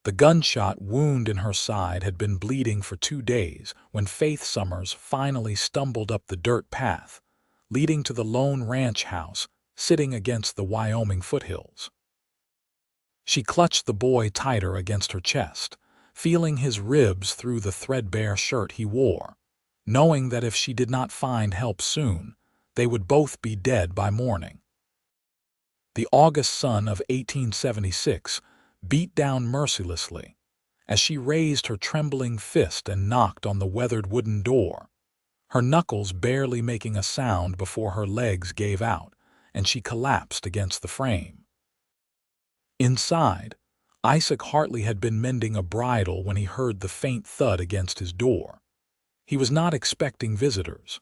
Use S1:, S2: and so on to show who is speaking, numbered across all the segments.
S1: The gunshot wound in her side had been bleeding for 2 days when Faith Summers finally stumbled up the dirt path, leading to the lone ranch house sitting against the Wyoming foothills. She clutched the boy tighter against her chest, feeling his ribs through the threadbare shirt he wore, knowing that if she did not find help soon, they would both be dead by morning. The August sun of 1876 beat down mercilessly as she raised her trembling fist and knocked on the weathered wooden door, her knuckles barely making a sound before her legs gave out and she collapsed against the frame. Inside, Isaac Hartley had been mending a bridle when he heard the faint thud against his door. He was not expecting visitors.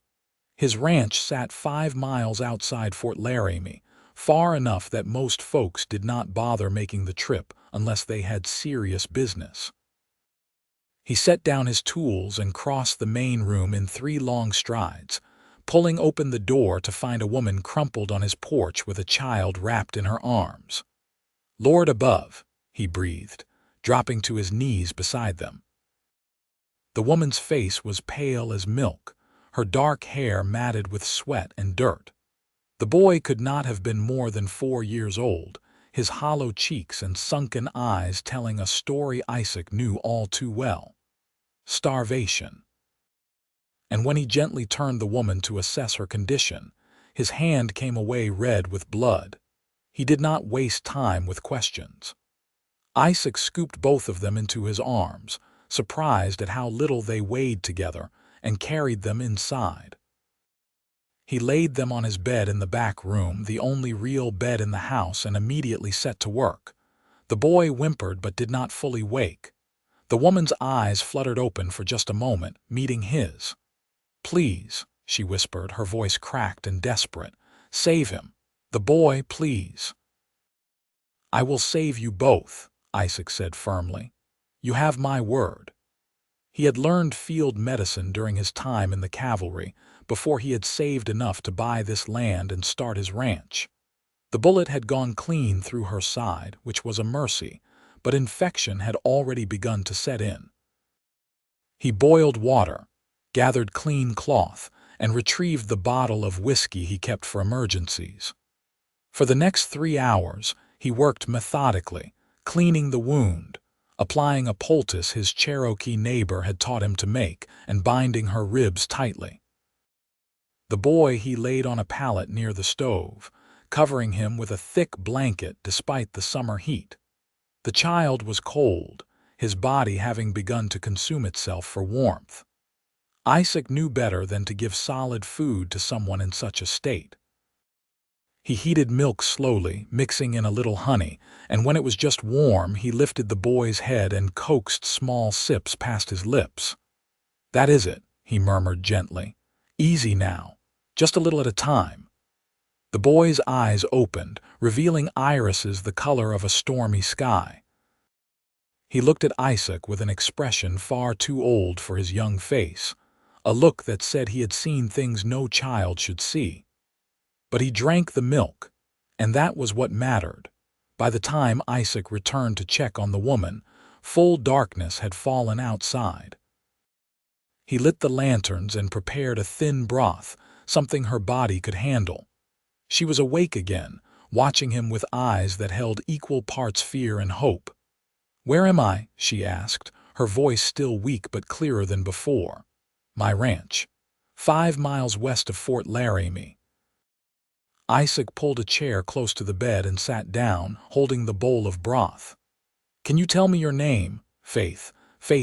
S1: His ranch sat 5 miles outside Fort Laramie, far enough that most folks did not bother making the trip unless they had serious business. He set down his tools and crossed the main room in 3 long strides, pulling open the door to find a woman crumpled on his porch with a child wrapped in her arms. "Lord above," he breathed, dropping to his knees beside them. The woman's face was pale as milk, her dark hair matted with sweat and dirt. The boy could not have been more than 4 years old, his hollow cheeks and sunken eyes telling a story Isaac knew all too well: starvation. And when he gently turned the woman to assess her condition, his hand came away red with blood. He did not waste time with questions. Isaac scooped both of them into his arms, surprised at how little they weighed together, and carried them inside. He laid them on his bed in the back room, the only real bed in the house, and immediately set to work. The boy whimpered but did not fully wake. The woman's eyes fluttered open for just a moment, meeting his. "Please," she whispered, her voice cracked and desperate. "Save him. The boy, please." "I will save you both," Isaac said firmly. "You have my word." He had learned field medicine during his time in the cavalry, before he had saved enough to buy this land and start his ranch. The bullet had gone clean through her side, which was a mercy, but infection had already begun to set in. He boiled water, gathered clean cloth, and retrieved the bottle of whiskey he kept for emergencies. For the next 3 hours, he worked methodically, cleaning the wound, applying a poultice his Cherokee neighbor had taught him to make, and binding her ribs tightly. The boy he laid on a pallet near the stove, covering him with a thick blanket despite the summer heat. The child was cold, his body having begun to consume itself for warmth. Isaac knew better than to give solid food to someone in such a state. He heated milk slowly, mixing in a little honey, and when it was just warm, he lifted the boy's head and coaxed small sips past his lips. "That is it," he murmured gently. "Easy now, just a little at a time." The boy's eyes opened, revealing irises the color of a stormy sky. He looked at Isaac with an expression far too old for his young face, a look that said he had seen things no child should see. But he drank the milk, and that was what mattered. By the time Isaac returned to check on the woman, full darkness had fallen outside. He lit the lanterns and prepared a thin broth, something her body could handle. She was awake again, watching him with eyes that held equal parts fear and hope. "Where am I?" she asked, her voice still weak but clearer than before. "My ranch. 5 miles west of Fort Laramie." Isaac pulled a chair close to the bed and sat down, holding the bowl of broth. "Can you tell me your name?" Faith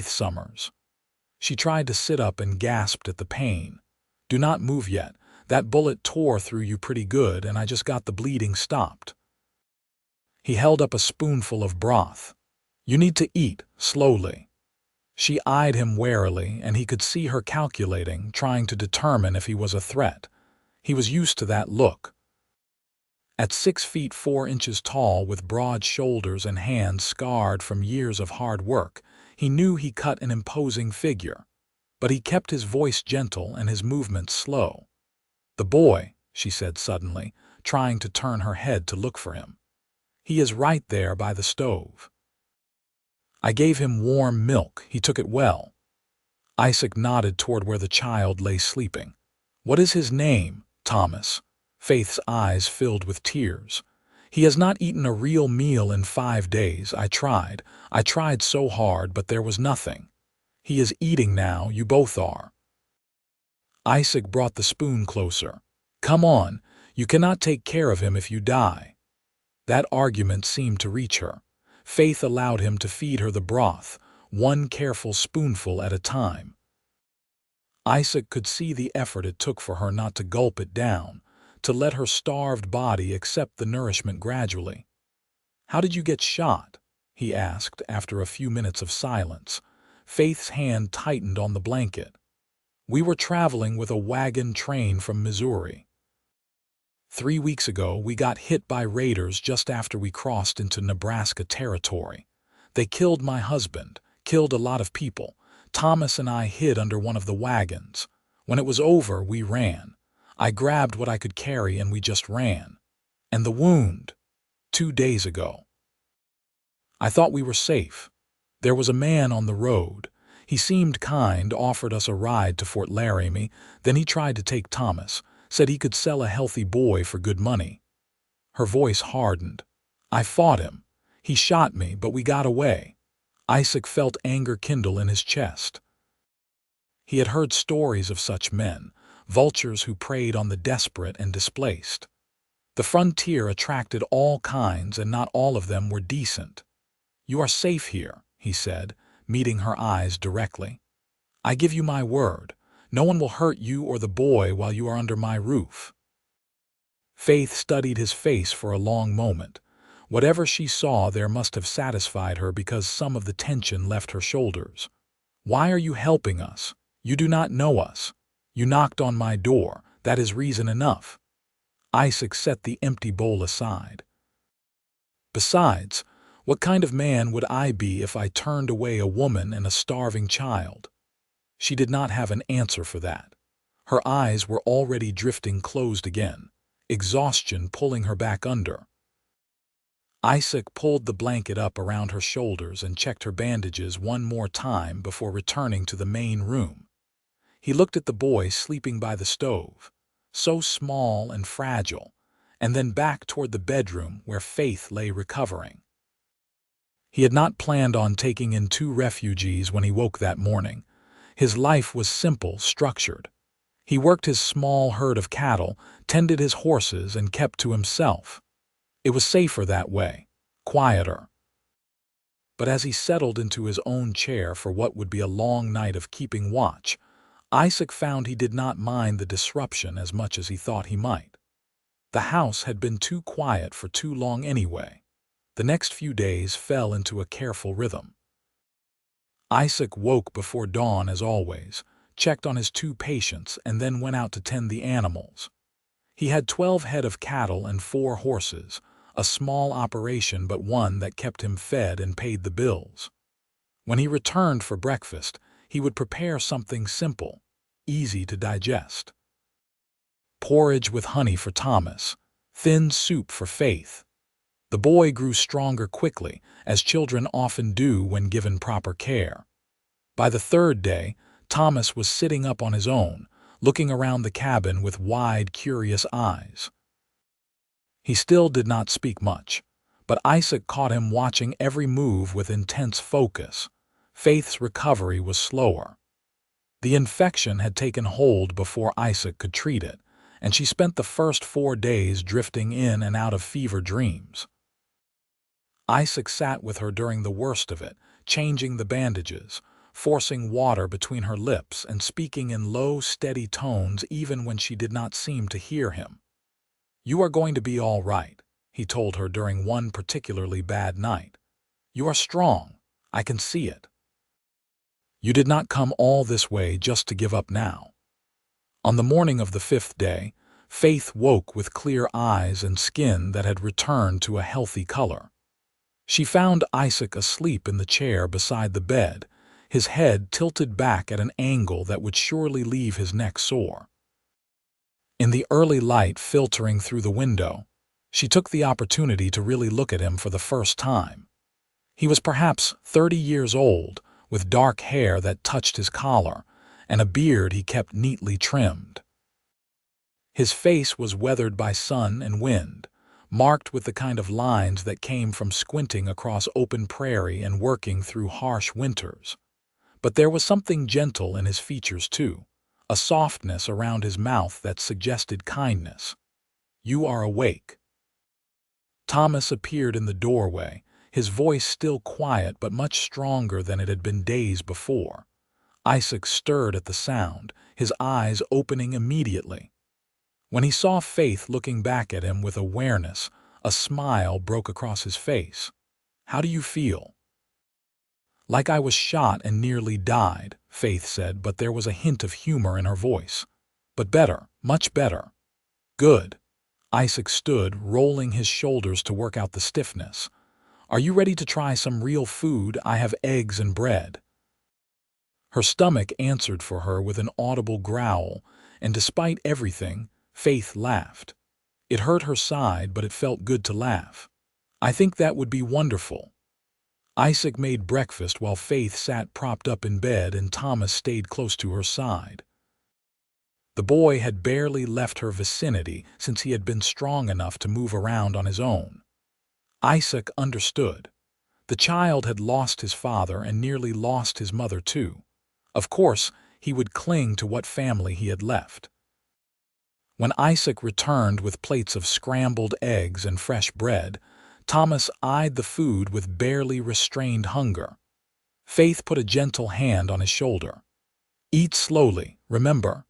S1: Summers." She tried to sit up and gasped at the pain. "Do not move yet. That bullet tore through you pretty good, and I just got the bleeding stopped." He held up a spoonful of broth. "You need to eat, slowly." She eyed him warily, and he could see her calculating, trying to determine if he was a threat. He was used to that look. At 6 feet 4 inches tall, with broad shoulders and hands scarred from years of hard work, he knew he cut an imposing figure. But he kept his voice gentle and his movements slow. "The boy," she said suddenly, trying to turn her head to look for him. "He is right there by the stove." I gave him warm milk. He took it well. Isaac nodded toward where the child lay sleeping. What is his name, Thomas? Faith's eyes filled with tears. He has not eaten a real meal in 5 days. I tried so hard, but there was nothing. He is eating now, you both are. Isaac brought the spoon closer. Come on, you cannot take care of him if you die. That argument seemed to reach her. Faith allowed him to feed her the broth, one careful spoonful at a time. Isaac could see the effort it took for her not to gulp it down, to let her starved body accept the nourishment gradually. How did you get shot? He asked after a few minutes of silence. Faith's hand tightened on the blanket. We were traveling with a wagon train from Missouri. 3 weeks ago, we got hit by raiders just after we crossed into Nebraska territory. They killed my husband, killed a lot of people. Thomas and I hid under one of the wagons. When it was over, we ran. I grabbed what I could carry and we just ran. And the wound? 2 days ago. I thought we were safe. There was a man on the road. He seemed kind, offered us a ride to Fort Laramie. Then he tried to take Thomas, said he could sell a healthy boy for good money. Her voice hardened. I fought him. He shot me, but we got away. Isaac felt anger kindle in his chest. He had heard stories of such men, vultures who preyed on the desperate and displaced. The frontier attracted all kinds, and not all of them were decent. You are safe here, he said, meeting her eyes directly. I give you my word. No one will hurt you or the boy while you are under my roof. Faith studied his face for a long moment. Whatever she saw there must have satisfied her because some of the tension left her shoulders. Why are you helping us? You do not know us. You knocked on my door. That is reason enough. Isaac set the empty bowl aside. Besides, what kind of man would I be if I turned away a woman and a starving child? She did not have an answer for that. Her eyes were already drifting closed again, exhaustion pulling her back under. Isaac pulled the blanket up around her shoulders and checked her bandages one more time before returning to the main room. He looked at the boy sleeping by the stove, so small and fragile, and then back toward the bedroom where Faith lay recovering. He had not planned on taking in 2 refugees when he woke that morning. His life was simple, structured. He worked his small herd of cattle, tended his horses, and kept to himself. It was safer that way, quieter. But as he settled into his own chair for what would be a long night of keeping watch, Isaac found he did not mind the disruption as much as he thought he might. The house had been too quiet for too long anyway. The next few days fell into a careful rhythm. Isaac woke before dawn as always, checked on his 2 patients, and then went out to tend the animals. He had 12 head of cattle and 4 horses, a small operation but one that kept him fed and paid the bills. When he returned for breakfast, he would prepare something simple, easy to digest. Porridge with honey for Thomas, thin soup for Faith. The boy grew stronger quickly, as children often do when given proper care. By the 3rd day, Thomas was sitting up on his own, looking around the cabin with wide, curious eyes. He still did not speak much, but Isaac caught him watching every move with intense focus. Faith's recovery was slower. The infection had taken hold before Isaac could treat it, and she spent the first 4 days drifting in and out of fever dreams. Isaac sat with her during the worst of it, changing the bandages, forcing water between her lips and speaking in low, steady tones even when she did not seem to hear him. You are going to be all right, he told her during one particularly bad night. You are strong. I can see it. You did not come all this way just to give up now. On the morning of the 5th day, Faith woke with clear eyes and skin that had returned to a healthy color. She found Isaac asleep in the chair beside the bed, his head tilted back at an angle that would surely leave his neck sore. In the early light filtering through the window, she took the opportunity to really look at him for the first time. He was perhaps 30 years old, with dark hair that touched his collar, and a beard he kept neatly trimmed. His face was weathered by sun and wind, marked with the kind of lines that came from squinting across open prairie and working through harsh winters. But there was something gentle in his features, too, a softness around his mouth that suggested kindness. "You are awake." Thomas appeared in the doorway, his voice still quiet but much stronger than it had been days before. Isaac stirred at the sound, his eyes opening immediately. When he saw Faith looking back at him with awareness, a smile broke across his face. "How do you feel?" "Like I was shot and nearly died," Faith said, but there was a hint of humor in her voice. "But better, much better." "Good." Isaac stood, rolling his shoulders to work out the stiffness. "Are you ready to try some real food? I have eggs and bread." Her stomach answered for her with an audible growl, and despite everything, Faith laughed. It hurt her side, but it felt good to laugh. "I think that would be wonderful." Isaac made breakfast while Faith sat propped up in bed and Thomas stayed close to her side. The boy had barely left her vicinity since he had been strong enough to move around on his own. Isaac understood. The child had lost his father and nearly lost his mother too. Of course, he would cling to what family he had left. When Isaac returned with plates of scrambled eggs and fresh bread, Thomas eyed the food with barely restrained hunger. Faith put a gentle hand on his shoulder. "Eat slowly, remember."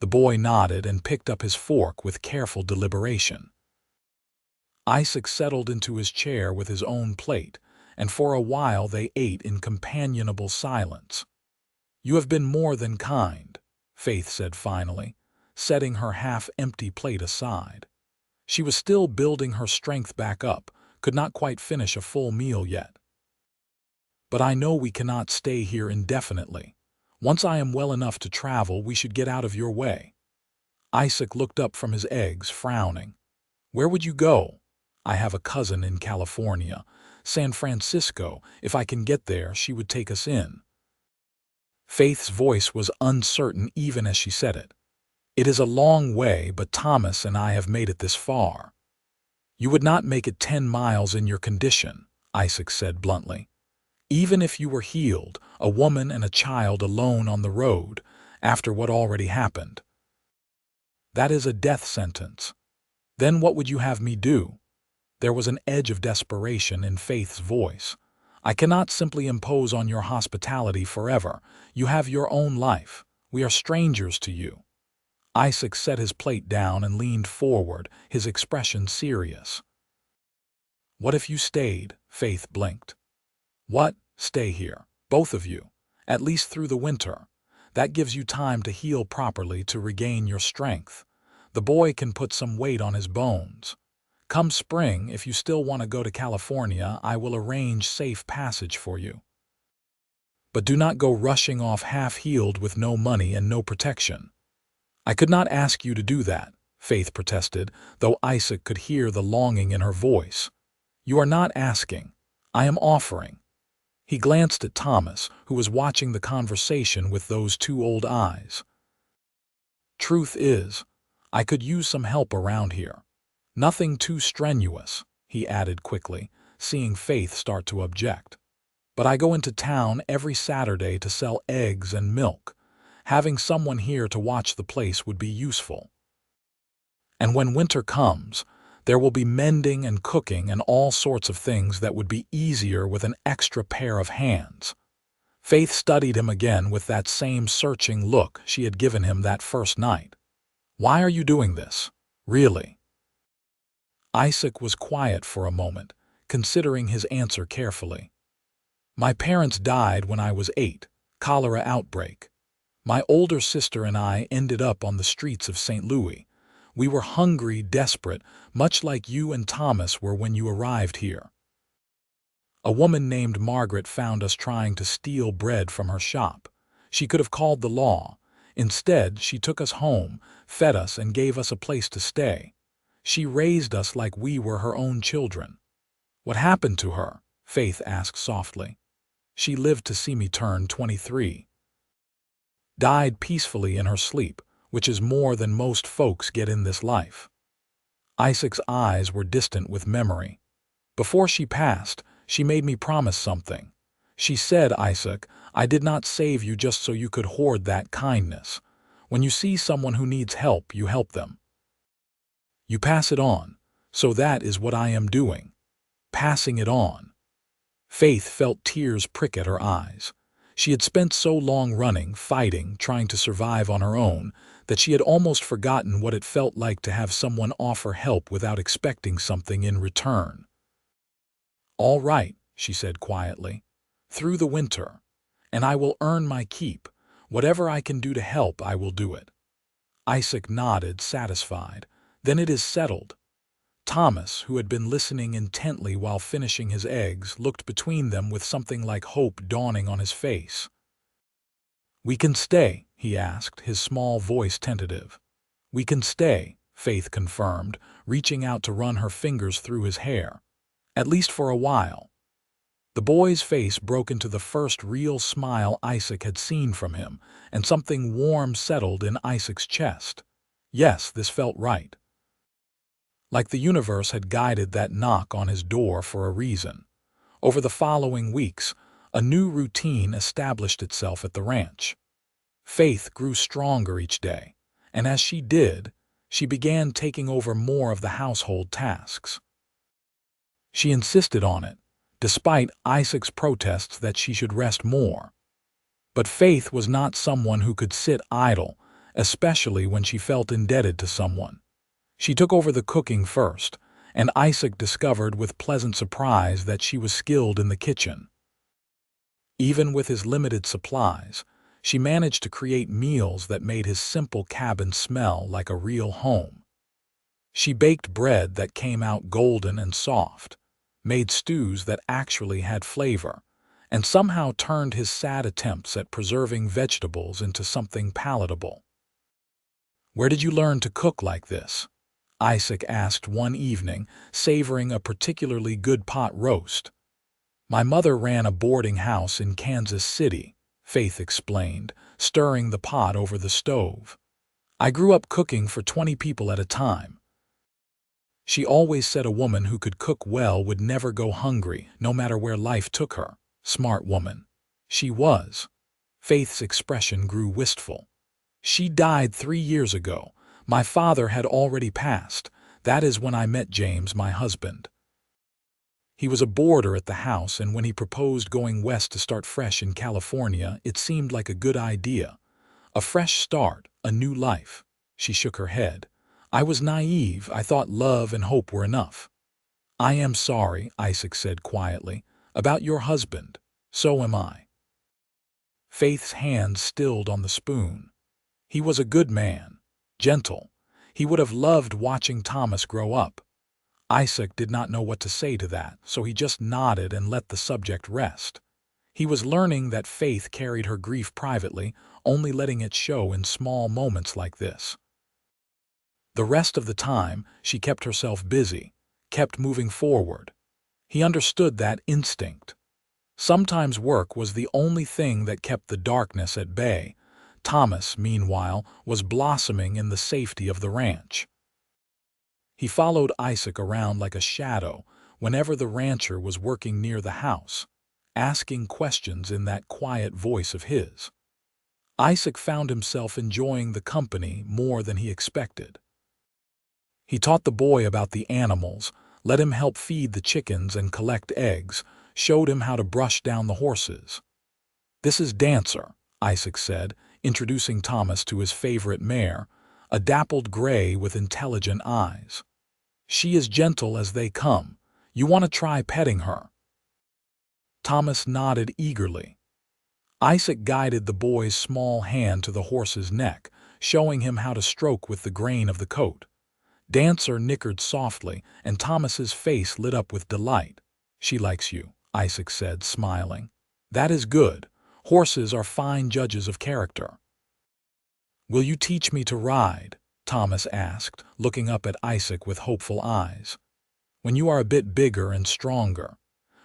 S1: The boy nodded and picked up his fork with careful deliberation. Isaac settled into his chair with his own plate, and for a while they ate in companionable silence. "You have been more than kind," Faith said finally, setting her half-empty plate aside. She was still building her strength back up, could not quite finish a full meal yet. "But I know we cannot stay here indefinitely. Once I am well enough to travel, we should get out of your way." Isaac looked up from his eggs, frowning. "Where would you go?" "I have a cousin in California. San Francisco. If I can get there, she would take us in." Faith's voice was uncertain even as she said it. "It is a long way, but Thomas and I have made it this far." "You would not make it 10 miles in your condition," Isaac said bluntly. "Even if you were healed, a woman and a child alone on the road, after what already happened. That is a death sentence. Then what would you have me do?" There was an edge of desperation in Faith's voice. "I cannot simply impose on your hospitality forever. You have your own life. We are strangers to you." Isaac set his plate down and leaned forward, his expression serious. "What if you stayed?" Faith blinked. "What? Stay here, both of you, at least through the winter. That gives you time to heal properly, to regain your strength. The boy can put some weight on his bones. Come spring, if you still want to go to California, I will arrange safe passage for you. But do not go rushing off half-healed with no money and no protection." "I could not ask you to do that," Faith protested, though Isaac could hear the longing in her voice. "You are not asking. I am offering." He glanced at Thomas, who was watching the conversation with those two old eyes. "Truth is, I could use some help around here. Nothing too strenuous," he added quickly, seeing Faith start to object. "But I go into town every Saturday to sell eggs and milk. Having someone here to watch the place would be useful. And when winter comes, there will be mending and cooking and all sorts of things that would be easier with an extra pair of hands." Faith studied him again with that same searching look she had given him that first night. "Why are you doing this? Really?" Isaac was quiet for a moment, considering his answer carefully. "My parents died when I was 8, cholera outbreak. My older sister and I ended up on the streets of St. Louis. We were hungry, desperate, much like you and Thomas were when you arrived here. A woman named Margaret found us trying to steal bread from her shop. She could have called the law. Instead, she took us home, fed us, and gave us a place to stay. She raised us like we were her own children." "What happened to her?" Faith asked softly. She lived to see me turn 23. Died peacefully in her sleep, which is more than most folks get in this life. Isaac's eyes were distant with memory. Before she passed, she made me promise something. She said, Isaac, I did not save you just so you could hoard that kindness. When you see someone who needs help, you help them. You pass it on. So that is what I am doing. Passing it on. Faith felt tears prick at her eyes. She had spent so long running, fighting, trying to survive on her own, that she had almost forgotten what it felt like to have someone offer help without expecting something in return. All right, she said quietly, through the winter, and I will earn my keep. Whatever I can do to help, I will do it. Isaac nodded, satisfied. Then it is settled. Thomas, who had been listening intently while finishing his eggs, looked between them with something like hope dawning on his face. We can stay, he asked, his small voice tentative. We can stay, Faith confirmed, reaching out to run her fingers through his hair. At least for a while. The boy's face broke into the first real smile Isaac had seen from him, and something warm settled in Isaac's chest. Yes, this felt right. Like the universe had guided that knock on his door for a reason. Over the following weeks, a new routine established itself at the ranch. Faith grew stronger each day, and as she did, she began taking over more of the household tasks. She insisted on it, despite Isaac's protests that she should rest more. But Faith was not someone who could sit idle, especially when she felt indebted to someone. She took over the cooking first, and Isaac discovered with pleasant surprise that she was skilled in the kitchen. Even with his limited supplies, she managed to create meals that made his simple cabin smell like a real home. She baked bread that came out golden and soft, made stews that actually had flavor, and somehow turned his sad attempts at preserving vegetables into something palatable. Where did you learn to cook like this? Isaac asked one evening, savoring a particularly good pot roast. My mother ran a boarding house in Kansas City, Faith explained, stirring the pot over the stove. I grew up cooking for 20 people at a time. She always said a woman who could cook well would never go hungry, no matter where life took her. Smart woman. She was. Faith's expression grew wistful. She died 3 years ago. My father had already passed. That is when I met James, my husband. He was a boarder at the house, and when he proposed going west to start fresh in California, it seemed like a good idea. A fresh start, a new life. She shook her head. I was naive. I thought love and hope were enough. I am sorry, Isaac said quietly, about your husband. So am I. Faith's hand stilled on the spoon. He was a good man. Gentle. He would have loved watching Thomas grow up. Isaac did not know what to say to that, so he just nodded and let the subject rest. He was learning that Faith carried her grief privately, only letting it show in small moments like this. The rest of the time, she kept herself busy, kept moving forward. He understood that instinct. Sometimes work was the only thing that kept the darkness at bay. Thomas, meanwhile, was blossoming in the safety of the ranch. He followed Isaac around like a shadow whenever the rancher was working near the house, asking questions in that quiet voice of his. Isaac found himself enjoying the company more than he expected. He taught the boy about the animals, let him help feed the chickens and collect eggs, showed him how to brush down the horses. This is Dancer, Isaac said, introducing Thomas to his favorite mare, a dappled gray with intelligent eyes. She is gentle as they come. You want to try petting her? Thomas nodded eagerly. Isaac guided the boy's small hand to the horse's neck, showing him how to stroke with the grain of the coat. Dancer nickered softly, and Thomas's face lit up with delight. She likes you, Isaac said, smiling. That is good. Horses are fine judges of character. Will you teach me to ride? Thomas asked, looking up at Isaac with hopeful eyes. When you are a bit bigger and stronger.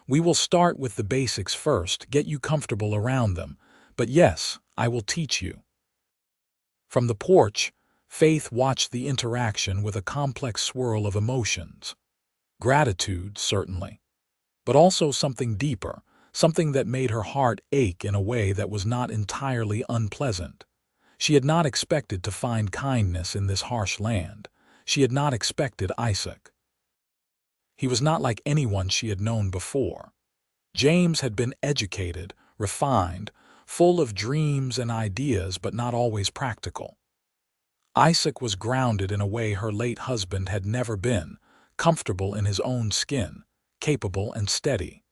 S1: We will start with the basics first, get you comfortable around them. But yes, I will teach you. From the porch, Faith watched the interaction with a complex swirl of emotions. Gratitude, certainly, but also something deeper, something that made her heart ache in a way that was not entirely unpleasant. She had not expected to find kindness in this harsh land. She had not expected Isaac. He was not like anyone she had known before. James had been educated, refined, full of dreams and ideas, but not always practical. Isaac was grounded in a way her late husband had never been, comfortable in his own skin, capable and steady.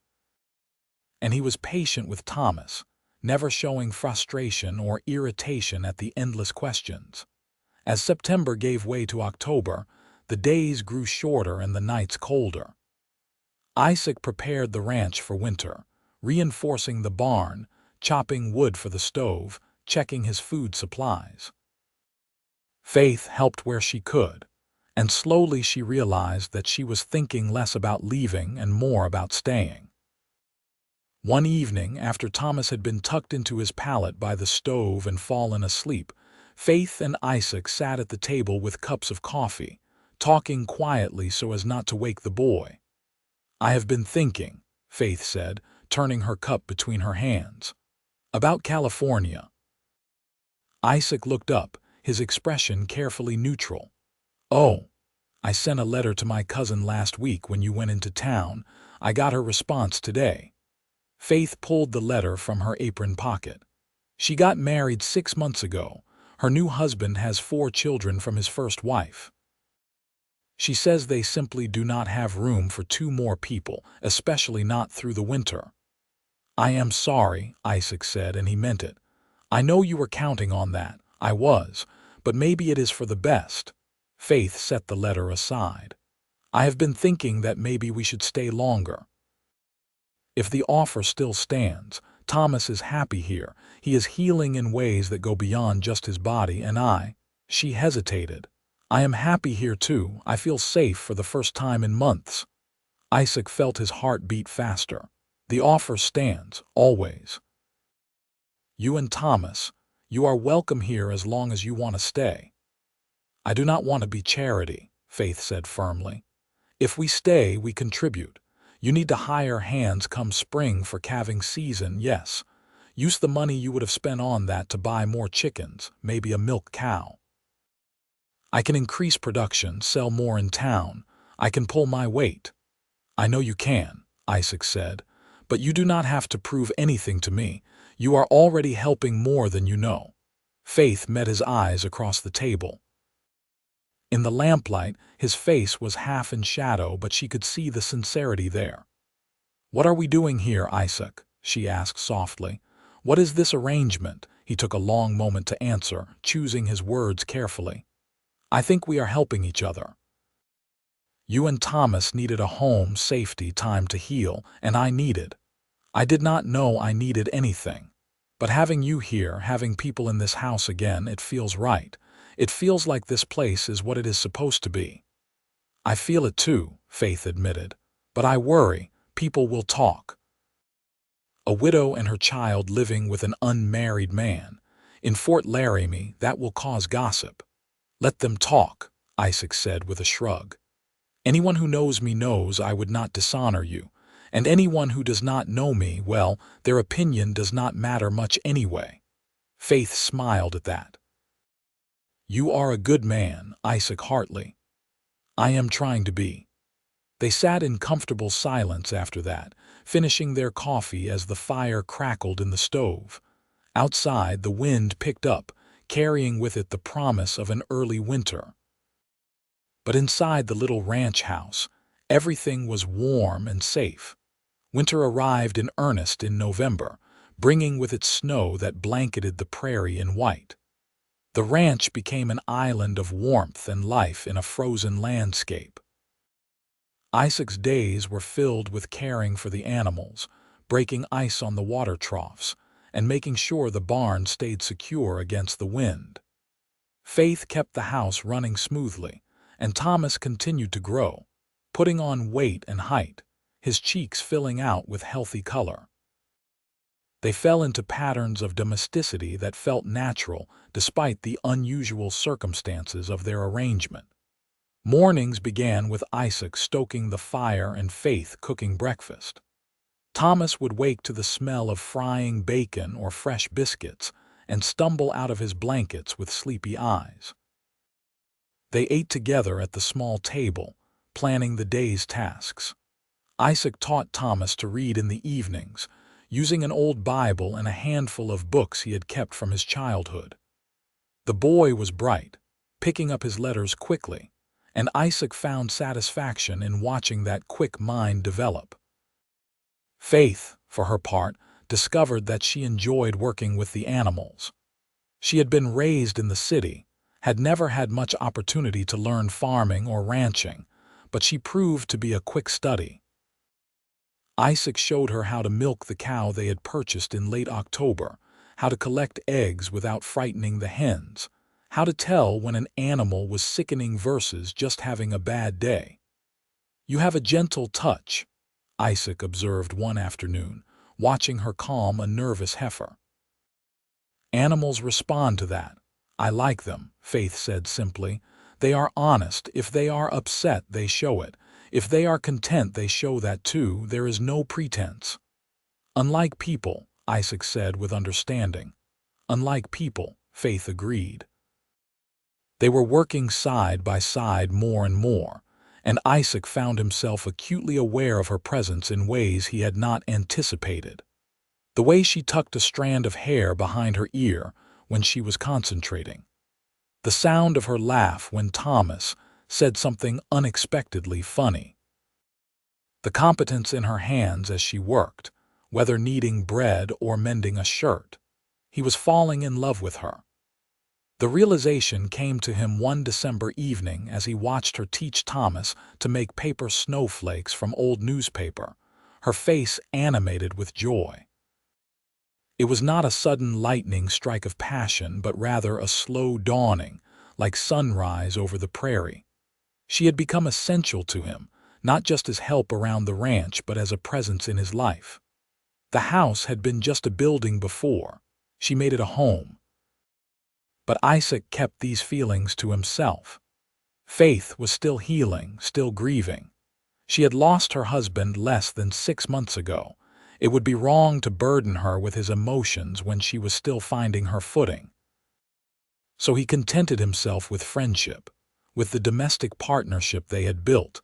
S1: And he was patient with Thomas, never showing frustration or irritation at the endless questions. As September gave way to October, the days grew shorter and the nights colder. Isaac prepared the ranch for winter, reinforcing the barn, chopping wood for the stove, checking his food supplies. Faith helped where she could, and slowly she realized that she was thinking less about leaving and more about staying. One evening, after Thomas had been tucked into his pallet by the stove and fallen asleep, Faith and Isaac sat at the table with cups of coffee, talking quietly so as not to wake the boy. "I have been thinking," Faith said, turning her cup between her hands, "about California." Isaac looked up, his expression carefully neutral. "Oh, I sent a letter to my cousin last week when you went into town. I got her response today." Faith pulled the letter from her apron pocket. "She got married 6 months ago. Her new husband has 4 children from his first wife. She says they simply do not have room for 2 more people, especially not through the winter." "I am sorry," Isaac said, and he meant it. "I know you were counting on that. I was. But maybe it is for the best." Faith set the letter aside. "I have been thinking that maybe we should stay longer. If the offer still stands, Thomas is happy here. He is healing in ways that go beyond just his body, and I—" She hesitated. "I am happy here too. I feel safe for the first time in months." Isaac felt his heart beat faster. "The offer stands, always. You and Thomas, you are welcome here as long as you want to stay." "I do not want to be charity," Faith said firmly. "If we stay, we contribute. You need to hire hands come spring for calving season, yes. Use the money you would have spent on that to buy more chickens, maybe a milk cow. I can increase production, sell more in town. I can pull my weight." "I know you can," Isaac said, "but you do not have to prove anything to me. You are already helping more than you know." Faith met his eyes across the table. In the lamplight, his face was half in shadow, but she could see the sincerity there. "What are we doing here, Isaac?" she asked softly. "What is this arrangement?" He took a long moment to answer, choosing his words carefully. "I think we are helping each other. You and Thomas needed a home, safety, time to heal, and I needed. I did not know I needed anything. But having you here, having people in this house again, it feels right. It feels like this place is what it is supposed to be." "I feel it too," Faith admitted. "But I worry, people will talk. A widow and her child living with an unmarried man. In Fort Laramie, that will cause gossip." "Let them talk," Isaac said with a shrug. "Anyone who knows me knows I would not dishonor you. And anyone who does not know me, well, their opinion does not matter much anyway." Faith smiled at that. "You are a good man, Isaac Hartley." "I am trying to be." They sat in comfortable silence after that, finishing their coffee as the fire crackled in the stove. Outside, the wind picked up, carrying with it the promise of an early winter. But inside the little ranch house, everything was warm and safe. Winter arrived in earnest in November, bringing with it snow that blanketed the prairie in white. The ranch became an island of warmth and life in a frozen landscape. Isaac's days were filled with caring for the animals, breaking ice on the water troughs, and making sure the barn stayed secure against the wind. Faith kept the house running smoothly, and Thomas continued to grow, putting on weight and height, his cheeks filling out with healthy color. They fell into patterns of domesticity that felt natural despite the unusual circumstances of their arrangement. Mornings began with Isaac stoking the fire and Faith cooking breakfast. Thomas would wake to the smell of frying bacon or fresh biscuits and stumble out of his blankets with sleepy eyes. They ate together at the small table, planning the day's tasks. Isaac taught Thomas to read in the evenings, using an old Bible and a handful of books he had kept from his childhood. The boy was bright, picking up his letters quickly, and Isaac found satisfaction in watching that quick mind develop. Faith, for her part, discovered that she enjoyed working with the animals. She had been raised in the city, had never had much opportunity to learn farming or ranching, but she proved to be a quick study. Isaac showed her how to milk the cow they had purchased in late October, how to collect eggs without frightening the hens, how to tell when an animal was sickening versus just having a bad day. "You have a gentle touch," Isaac observed one afternoon, watching her calm a nervous heifer. "Animals respond to that. I like them," Faith said simply. "They are honest. If they are upset, they show it. If they are content, they show that too. There is no pretense." "Unlike people," Isaac said with understanding. "Unlike people," Faith agreed. They were working side by side more and more, and Isaac found himself acutely aware of her presence in ways he had not anticipated. The way she tucked a strand of hair behind her ear when she was concentrating. The sound of her laugh when Thomas said something unexpectedly funny. The competence in her hands as she worked, whether kneading bread or mending a shirt. He was falling in love with her. The realization came to him one December evening as he watched her teach Thomas to make paper snowflakes from old newspaper, her face animated with joy. It was not a sudden lightning strike of passion, but rather a slow dawning, like sunrise over the prairie. She had become essential to him, not just as help around the ranch, but as a presence in his life. The house had been just a building before. She made it a home. But Isaac kept these feelings to himself. Faith was still healing, still grieving. She had lost her husband less than 6 months ago. It would be wrong to burden her with his emotions when she was still finding her footing. So he contented himself with friendship, with the domestic partnership they had built,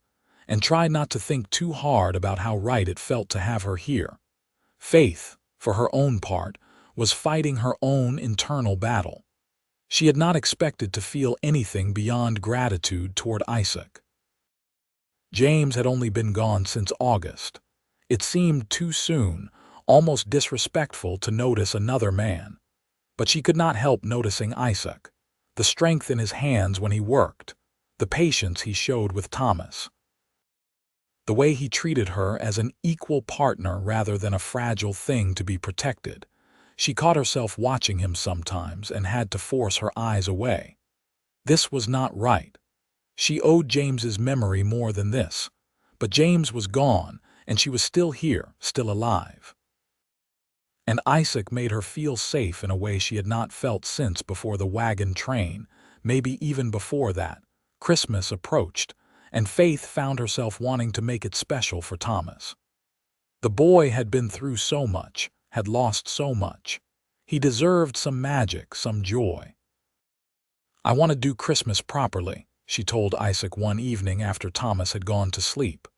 S1: and tried not to think too hard about how right it felt to have her here. Faith, for her own part, was fighting her own internal battle. She had not expected to feel anything beyond gratitude toward Isaac. James had only been gone since August. It seemed too soon, almost disrespectful to notice another man. But she could not help noticing Isaac, the strength in his hands when he worked, the patience he showed with Thomas, the way he treated her as an equal partner rather than a fragile thing to be protected. She caught herself watching him sometimes and had to force her eyes away. This was not right. She owed James's memory more than this. But James was gone, and she was still here, still alive. And Isaac made her feel safe in a way she had not felt since before the wagon train, maybe even before that. Christmas approached, and Faith found herself wanting to make it special for Thomas. The boy had been through so much, had lost so much. He deserved some magic, some joy. "I want to do Christmas properly," she told Isaac one evening after Thomas had gone to sleep.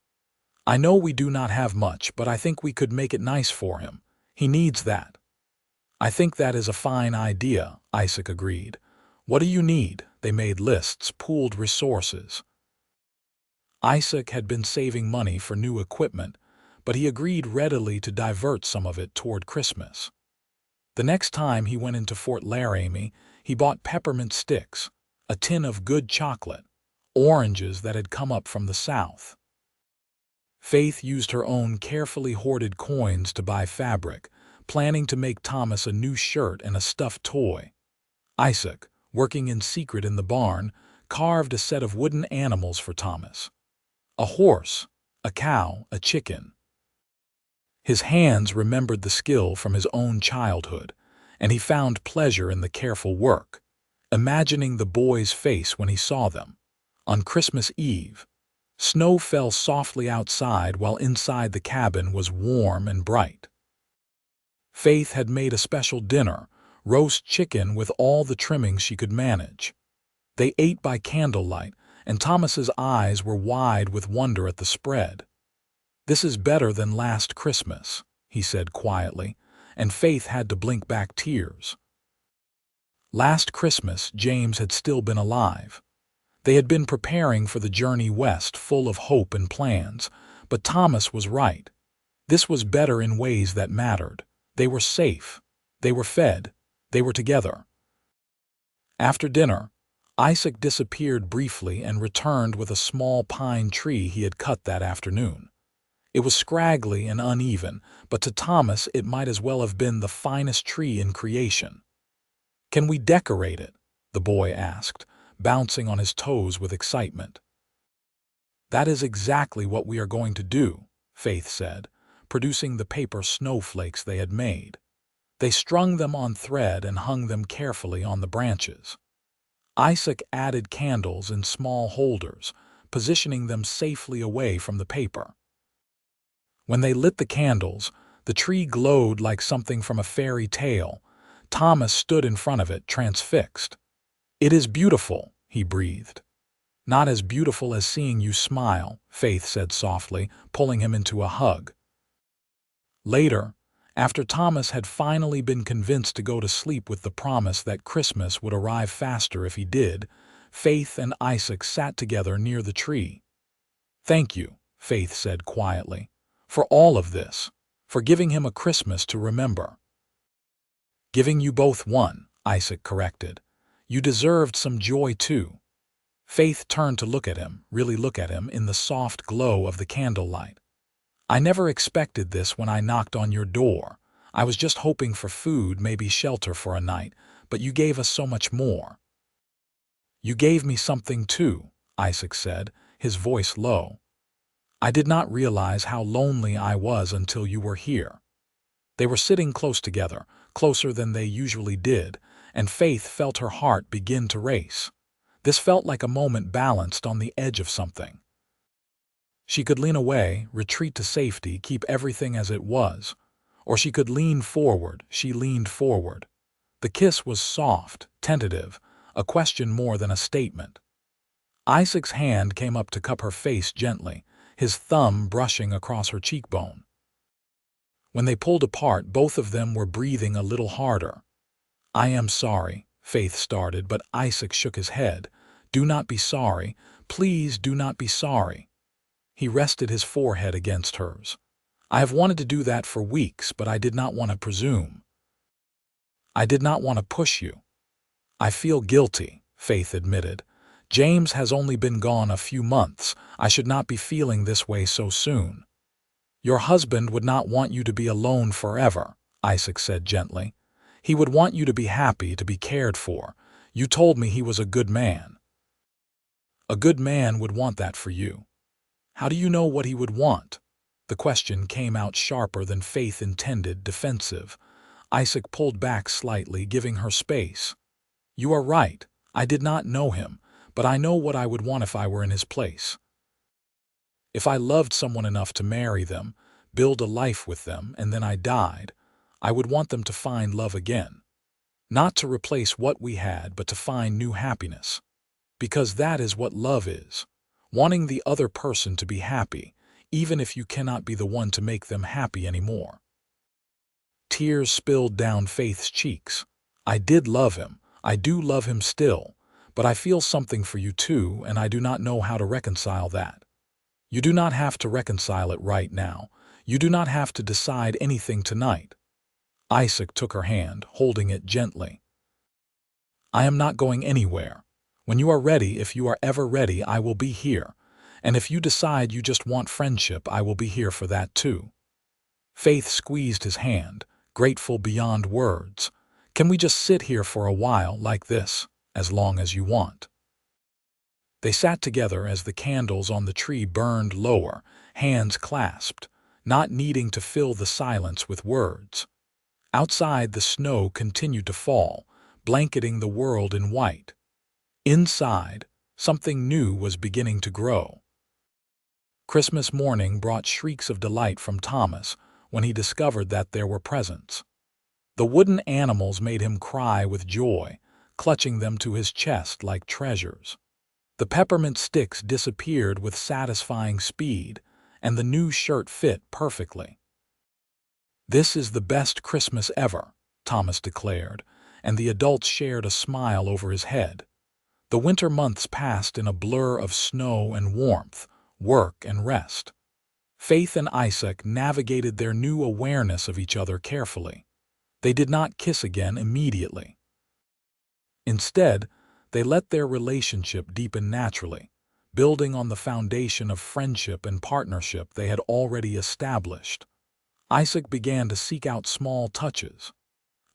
S1: "I know we do not have much, but I think we could make it nice for him. He needs that." "I think that is a fine idea," Isaac agreed. "What do you need?" They made lists, pooled resources. Isaac had been saving money for new equipment, but he agreed readily to divert some of it toward Christmas. The next time he went into Fort Laramie, he bought peppermint sticks, a tin of good chocolate, oranges that had come up from the South. Faith used her own carefully hoarded coins to buy fabric, planning to make Thomas a new shirt and a stuffed toy. Isaac, working in secret in the barn, carved a set of wooden animals for Thomas. A horse, a cow, a chicken. His hands remembered the skill from his own childhood, and he found pleasure in the careful work, imagining the boy's face when he saw them. On Christmas Eve, snow fell softly outside while inside the cabin was warm and bright. Faith had made a special dinner, roast chicken with all the trimmings she could manage. They ate by candlelight, and Thomas's eyes were wide with wonder at the spread. "This is better than last Christmas," he said quietly, and Faith had to blink back tears. Last Christmas, James had still been alive. They had been preparing for the journey west full of hope and plans, but Thomas was right. This was better in ways that mattered. They were safe. They were fed. They were together. After dinner, Isaac disappeared briefly and returned with a small pine tree he had cut that afternoon. It was scraggly and uneven, but to Thomas it might as well have been the finest tree in creation. "Can we decorate it?" the boy asked, bouncing on his toes with excitement. "That is exactly what we are going to do," Faith said, producing the paper snowflakes they had made. They strung them on thread and hung them carefully on the branches. Isaac added candles in small holders, positioning them safely away from the paper. When they lit the candles, the tree glowed like something from a fairy tale. Thomas stood in front of it, transfixed. "It is beautiful," he breathed. "Not as beautiful as seeing you smile," Faith said softly, pulling him into a hug. Later, after Thomas had finally been convinced to go to sleep with the promise that Christmas would arrive faster if he did, Faith and Isaac sat together near the tree. "Thank you," Faith said quietly, "for all of this, for giving him a Christmas to remember." "Giving you both one," Isaac corrected. "You deserved some joy too." Faith turned to look at him, really look at him, in the soft glow of the candlelight. "I never expected this when I knocked on your door. I was just hoping for food, maybe shelter for a night, but you gave us so much more." "You gave me something too," Isaac said, his voice low. "I did not realize how lonely I was until you were here." They were sitting close together, closer than they usually did, and Faith felt her heart begin to race. This felt like a moment balanced on the edge of something. She could lean away, retreat to safety, keep everything as it was. Or she could lean forward. She leaned forward. The kiss was soft, tentative, a question more than a statement. Isaac's hand came up to cup her face gently, his thumb brushing across her cheekbone. When they pulled apart, both of them were breathing a little harder. "I am sorry," Faith started, but Isaac shook his head. "Do not be sorry. Please do not be sorry." He rested his forehead against hers. "I have wanted to do that for weeks, but I did not want to presume. I did not want to push you." "I feel guilty," Faith admitted. "James has only been gone a few months. I should not be feeling this way so soon." "Your husband would not want you to be alone forever," Isaac said gently. "He would want you to be happy, to be cared for. You told me he was a good man." "A good man would want that for you." "How do you know what he would want?" The question came out sharper than Faith intended, defensive. Isaac pulled back slightly, giving her space. "You are right. I did not know him, but I know what I would want if I were in his place. If I loved someone enough to marry them, build a life with them, and then I died, I would want them to find love again. Not to replace what we had, but to find new happiness. Because that is what love is. Wanting the other person to be happy, even if you cannot be the one to make them happy anymore." Tears spilled down Faith's cheeks. "I did love him. I do love him still. But I feel something for you too, and I do not know how to reconcile that." "You do not have to reconcile it right now. You do not have to decide anything tonight." Isaac took her hand, holding it gently. "I am not going anywhere. When you are ready, if you are ever ready, I will be here. And if you decide you just want friendship, I will be here for that too." Faith squeezed his hand, grateful beyond words. "Can we just sit here for a while like this, as long as you want?" They sat together as the candles on the tree burned lower, hands clasped, not needing to fill the silence with words. Outside, the snow continued to fall, blanketing the world in white. Inside, something new was beginning to grow. Christmas morning brought shrieks of delight from Thomas when he discovered that there were presents. The wooden animals made him cry with joy, clutching them to his chest like treasures. The peppermint sticks disappeared with satisfying speed, and the new shirt fit perfectly. "This is the best Christmas ever," Thomas declared, and the adults shared a smile over his head. The winter months passed in a blur of snow and warmth, work and rest. Faith and Isaac navigated their new awareness of each other carefully. They did not kiss again immediately. Instead, they let their relationship deepen naturally, building on the foundation of friendship and partnership they had already established. Isaac began to seek out small touches,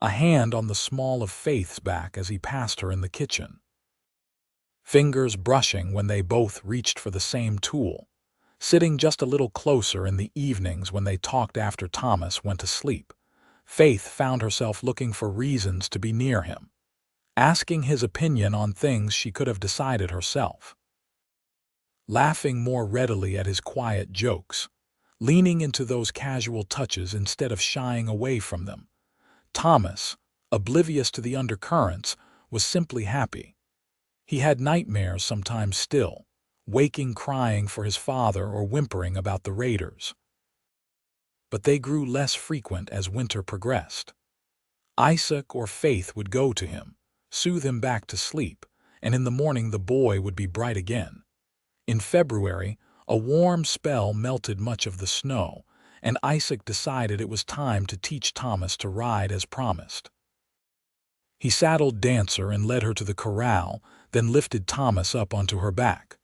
S1: a hand on the small of Faith's back as he passed her in the kitchen, fingers brushing when they both reached for the same tool, sitting just a little closer in the evenings when they talked after Thomas went to sleep. Faith found herself looking for reasons to be near him, asking his opinion on things she could have decided herself, laughing more readily at his quiet jokes, leaning into those casual touches instead of shying away from them. Thomas, oblivious to the undercurrents, was simply happy. He had nightmares sometimes still, waking crying for his father or whimpering about the raiders. But they grew less frequent as winter progressed. Isaac or Faith would go to him, soothe him back to sleep, and in the morning the boy would be bright again. In February, a warm spell melted much of the snow, and Isaac decided it was time to teach Thomas to ride as promised. He saddled Dancer and led her to the corral, then lifted Thomas up onto her back.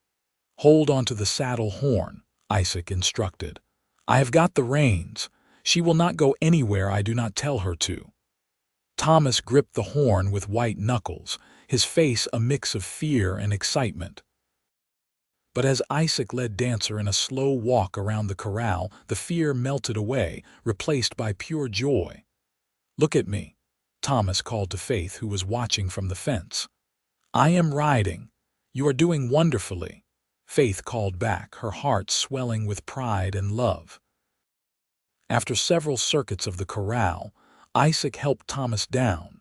S1: "Hold onto the saddle horn," Isaac instructed. "I have got the reins. She will not go anywhere I do not tell her to." Thomas gripped the horn with white knuckles, his face a mix of fear and excitement. But as Isaac led Dancer in a slow walk around the corral, the fear melted away, replaced by pure joy. "Look at me," Thomas called to Faith, who was watching from the fence. "I am riding. You are doing wonderfully," Faith called back, her heart swelling with pride and love. After several circuits of the corral, Isaac helped Thomas down.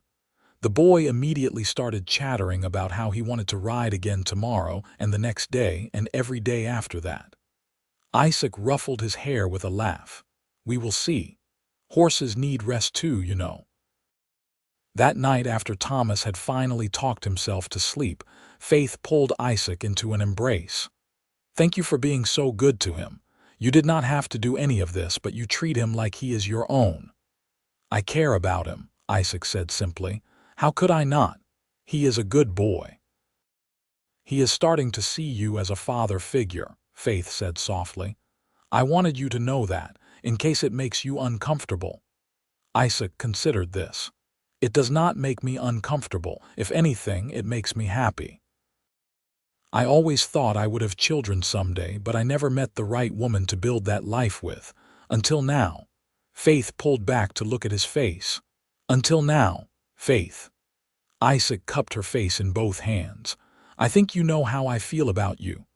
S1: The boy immediately started chattering about how he wanted to ride again tomorrow and the next day and every day after that. Isaac ruffled his hair with a laugh. "We will see. Horses need rest too, you know." That night, after Thomas had finally talked himself to sleep, Faith pulled Isaac into an embrace. "Thank you for being so good to him. You did not have to do any of this, but you treat him like he is your own." "I care about him," Isaac said simply. "How could I not? He is a good boy." "He is starting to see you as a father figure," Faith said softly. "I wanted you to know that, in case it makes you uncomfortable." Isaac considered this. "It does not make me uncomfortable. If anything, it makes me happy. I always thought I would have children someday, but I never met the right woman to build that life with. Until now." Faith pulled back to look at his face. "Until now, Faith." Isaac cupped her face in both hands. "I think you know how I feel about you.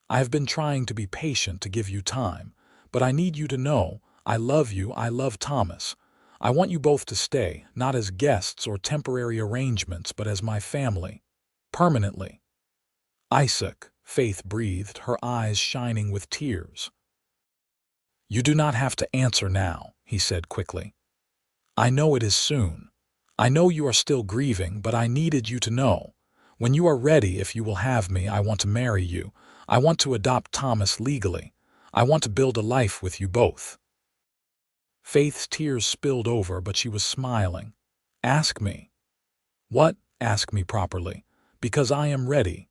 S1: I have been trying to be patient to give you time, but I need you to know I love you. I love Thomas. I want you both to stay, not as guests or temporary arrangements, but as my family. Permanently." "Isaac," Faith breathed, her eyes shining with tears. "You do not have to answer now," he said quickly. "I know it is soon. I know you are still grieving, but I needed you to know. When you are ready, if you will have me, I want to marry you. I want to adopt Thomas legally. I want to build a life with you both." Faith's tears spilled over, but she was smiling. "Ask me." "What?" "Ask me properly. Because I am ready.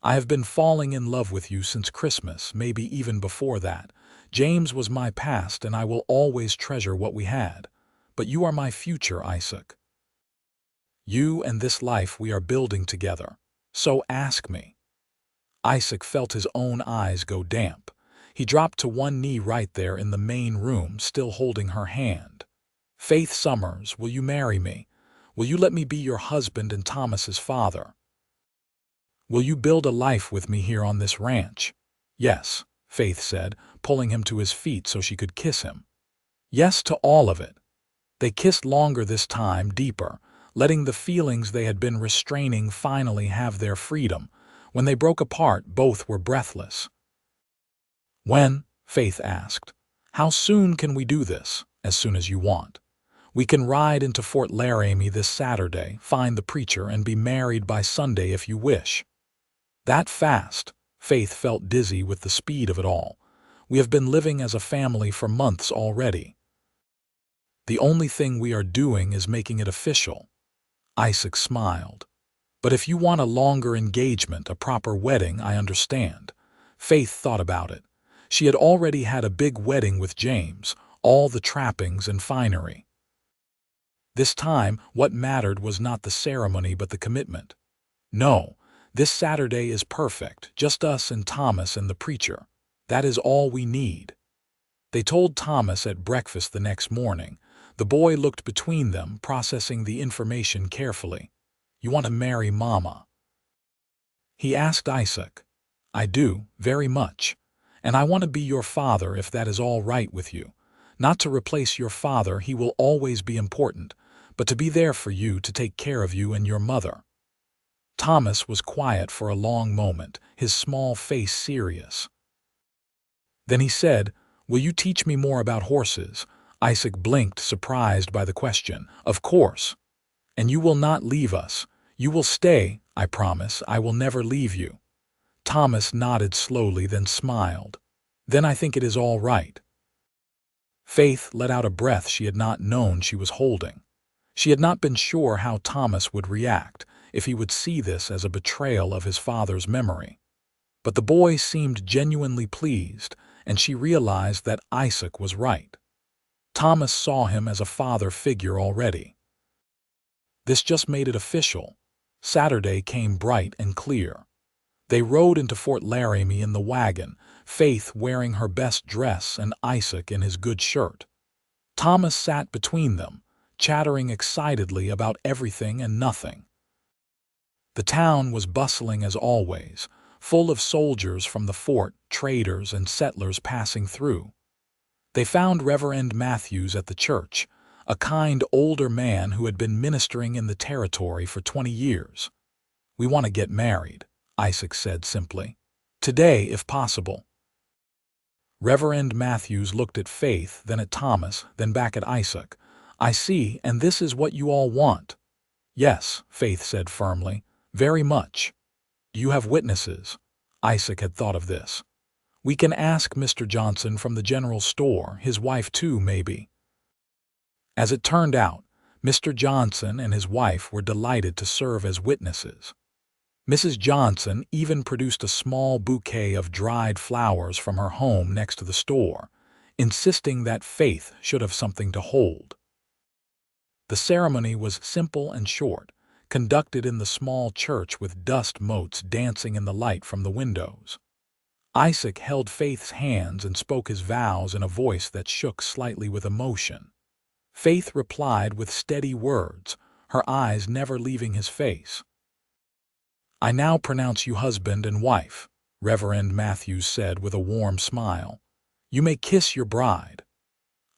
S1: I have been falling in love with you since Christmas, maybe even before that. James was my past, and I will always treasure what we had. But you are my future, Isaac. You and this life we are building together. So ask me." Isaac felt his own eyes go damp. He dropped to one knee right there in the main room, still holding her hand. "Faith Summers, will you marry me? Will you let me be your husband and Thomas's father? Will you build a life with me here on this ranch?" "Yes," Faith said, pulling him to his feet so she could kiss him. "Yes to all of it." They kissed longer this time, deeper, letting the feelings they had been restraining finally have their freedom. When they broke apart, both were breathless. "When?" Faith asked. "How soon can we do this?" "As soon as you want. We can ride into Fort Laramie this Saturday, find the preacher, and be married by Sunday if you wish." That fast? Faith felt dizzy with the speed of it all. "We have been living as a family for months already. The only thing we are doing is making it official." Isaac smiled. "But if you want a longer engagement, a proper wedding, I understand." Faith thought about it. She had already had a big wedding with James, all the trappings and finery. This time, what mattered was not the ceremony but the commitment. "No, this Saturday is perfect, just us and Thomas and the preacher. That is all we need." They told Thomas at breakfast the next morning. The boy looked between them, processing the information carefully. "You want to marry Mama?" he asked Isaac. "I do, very much. And I want to be your father if that is all right with you. Not to replace your father, he will always be important, but to be there for you, to take care of you and your mother." Thomas was quiet for a long moment, his small face serious. Then he said, "Will you teach me more about horses?" Isaac blinked, surprised by the question. "Of course. And you will not leave us. You will stay, I promise. I will never leave you." Thomas nodded slowly, then smiled. "Then I think it is all right." Faith let out a breath she had not known she was holding. She had not been sure how Thomas would react, if he would see this as a betrayal of his father's memory. But the boy seemed genuinely pleased, and she realized that Isaac was right. Thomas saw him as a father figure already. This just made it official. Saturday came bright and clear. They rode into Fort Laramie in the wagon, Faith wearing her best dress and Isaac in his good shirt. Thomas sat between them, chattering excitedly about everything and nothing. The town was bustling as always, full of soldiers from the fort, traders and settlers passing through. They found Reverend Matthews at the church, a kind older man who had been ministering in the territory for 20 years. "We want to get married," Isaac said simply. "Today, if possible." Reverend Matthews looked at Faith, then at Thomas, then back at Isaac. "I see, and this is what you all want." "Yes," Faith said firmly, "very much." "Do you have witnesses?" Isaac had thought of this. "We can ask Mr. Johnson from the general store, his wife too, maybe." As it turned out, Mr. Johnson and his wife were delighted to serve as witnesses. Mrs. Johnson even produced a small bouquet of dried flowers from her home next to the store, insisting that Faith should have something to hold. The ceremony was simple and short, conducted in the small church with dust motes dancing in the light from the windows. Isaac held Faith's hands and spoke his vows in a voice that shook slightly with emotion. Faith replied with steady words, her eyes never leaving his face. "I now pronounce you husband and wife," Reverend Matthews said with a warm smile. "You may kiss your bride."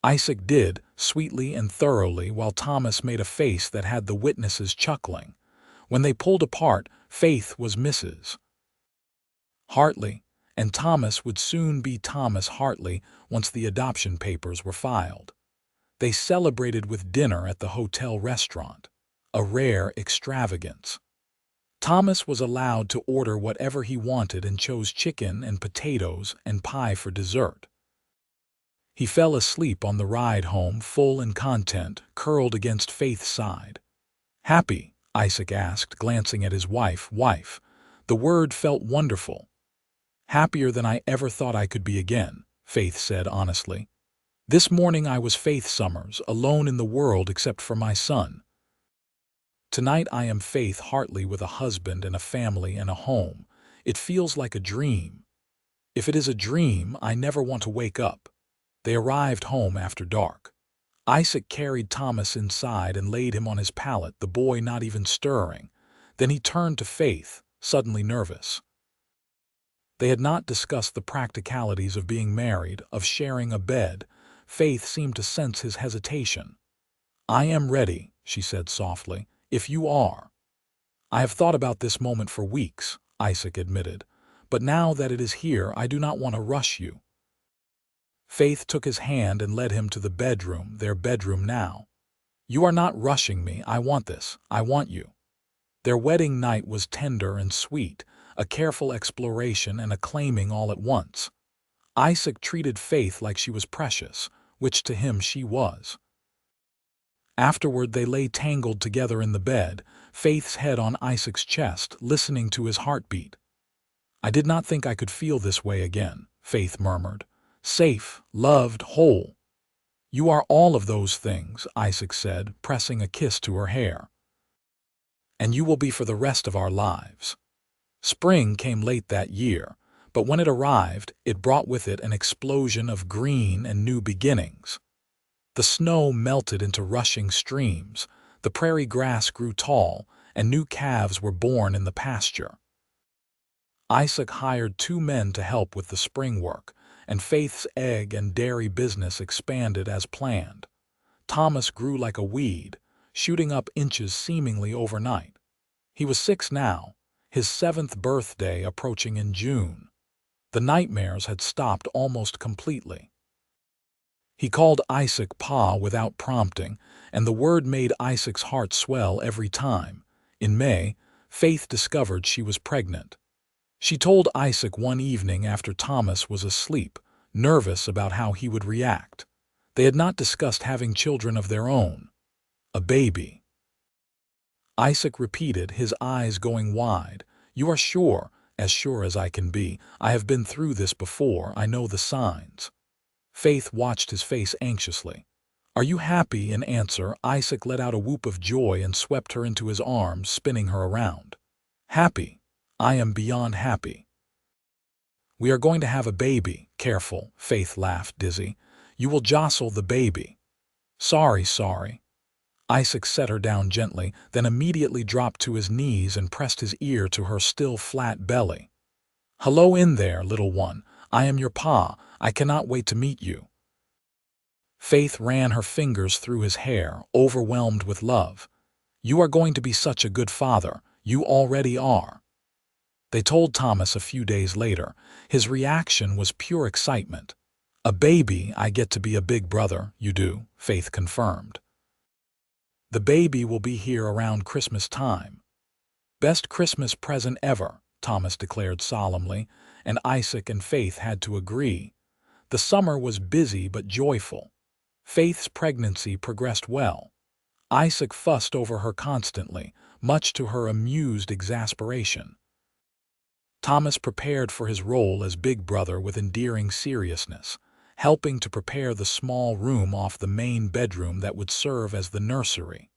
S1: Isaac did, sweetly and thoroughly, while Thomas made a face that had the witnesses chuckling. When they pulled apart, Faith was Mrs. Hartley, and Thomas would soon be Thomas Hartley once the adoption papers were filed. They celebrated with dinner at the hotel restaurant, a rare extravagance. Thomas was allowed to order whatever he wanted and chose chicken and potatoes and pie for dessert. He fell asleep on the ride home, full and content, curled against Faith's side. "Happy?" Isaac asked, glancing at his wife. "Wife." The word felt wonderful. "Happier than I ever thought I could be again," Faith said honestly. "This morning I was Faith Summers, alone in the world except for my son. Tonight I am Faith Hartley with a husband and a family and a home. It feels like a dream." If it is a dream, I never want to wake up. They arrived home after dark. Isaac carried Thomas inside and laid him on his pallet, the boy not even stirring. Then he turned to Faith, suddenly nervous. They had not discussed the practicalities of being married, of sharing a bed. Faith seemed to sense his hesitation. "I am ready," she said softly, "if you are." "I have thought about this moment for weeks," Isaac admitted, "but now that it is here, I do not want to rush you." Faith took his hand and led him to the bedroom, their bedroom now. "You are not rushing me. I want this. I want you." Their wedding night was tender and sweet, a careful exploration and a claiming all at once. Isaac treated Faith like she was precious, which to him she was. Afterward they lay tangled together in the bed, Faith's head on Isaac's chest, listening to his heartbeat. "I did not think I could feel this way again," Faith murmured. "Safe, loved, whole." "You are all of those things," Isaac said, pressing a kiss to her hair. "And you will be for the rest of our lives." Spring came late that year, but when it arrived, it brought with it an explosion of green and new beginnings. The snow melted into rushing streams, the prairie grass grew tall, and new calves were born in the pasture. Isaac hired 2 men to help with the spring work, and Faith's egg and dairy business expanded as planned. Thomas grew like a weed, shooting up inches seemingly overnight. He was 6 now, his 7th birthday approaching in June. The nightmares had stopped almost completely. He called Isaac Pa without prompting, and the word made Isaac's heart swell every time. In May, Faith discovered she was pregnant. She told Isaac one evening after Thomas was asleep, nervous about how he would react. They had not discussed having children of their own. A baby. Isaac repeated, his eyes going wide. "You are sure?" "As sure as I can be. I have been through this before. I know the signs." Faith watched his face anxiously. "Are you happy?" In answer, Isaac let out a whoop of joy and swept her into his arms, spinning her around. "Happy? I am beyond happy." "We are going to have a baby." "Careful," Faith laughed, dizzy. "You will jostle the baby." Sorry." Isaac set her down gently, then immediately dropped to his knees and pressed his ear to her still flat belly. "Hello in there, little one. I am your pa. I cannot wait to meet you." Faith ran her fingers through his hair, overwhelmed with love. "You are going to be such a good father. You already are." They told Thomas a few days later. His reaction was pure excitement. "A baby, I get to be a big brother." "You do," Faith confirmed. "The baby will be here around Christmas time." "Best Christmas present ever," Thomas declared solemnly, and Isaac and Faith had to agree. The summer was busy but joyful. Faith's pregnancy progressed well. Isaac fussed over her constantly, much to her amused exasperation. Thomas prepared for his role as big brother with endearing seriousness, helping to prepare the small room off the main bedroom that would serve as the nursery.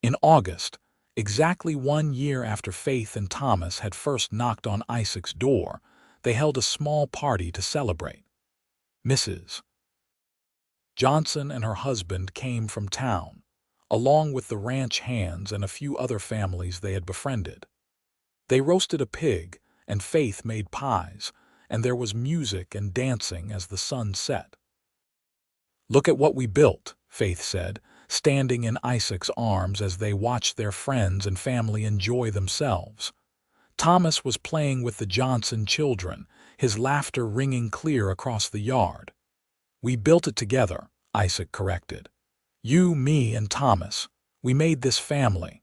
S1: In August, exactly 1 year after Faith and Thomas had first knocked on Isaac's door, they held a small party to celebrate. Mrs. Johnson and her husband came from town, along with the ranch hands and a few other families they had befriended. They roasted a pig, and Faith made pies, and there was music and dancing as the sun set. "Look at what we built," Faith said, standing in Isaac's arms as they watched their friends and family enjoy themselves. Thomas was playing with the Johnson children, his laughter ringing clear across the yard. "We built it together," Isaac corrected. "You, me, and Thomas. We made this family."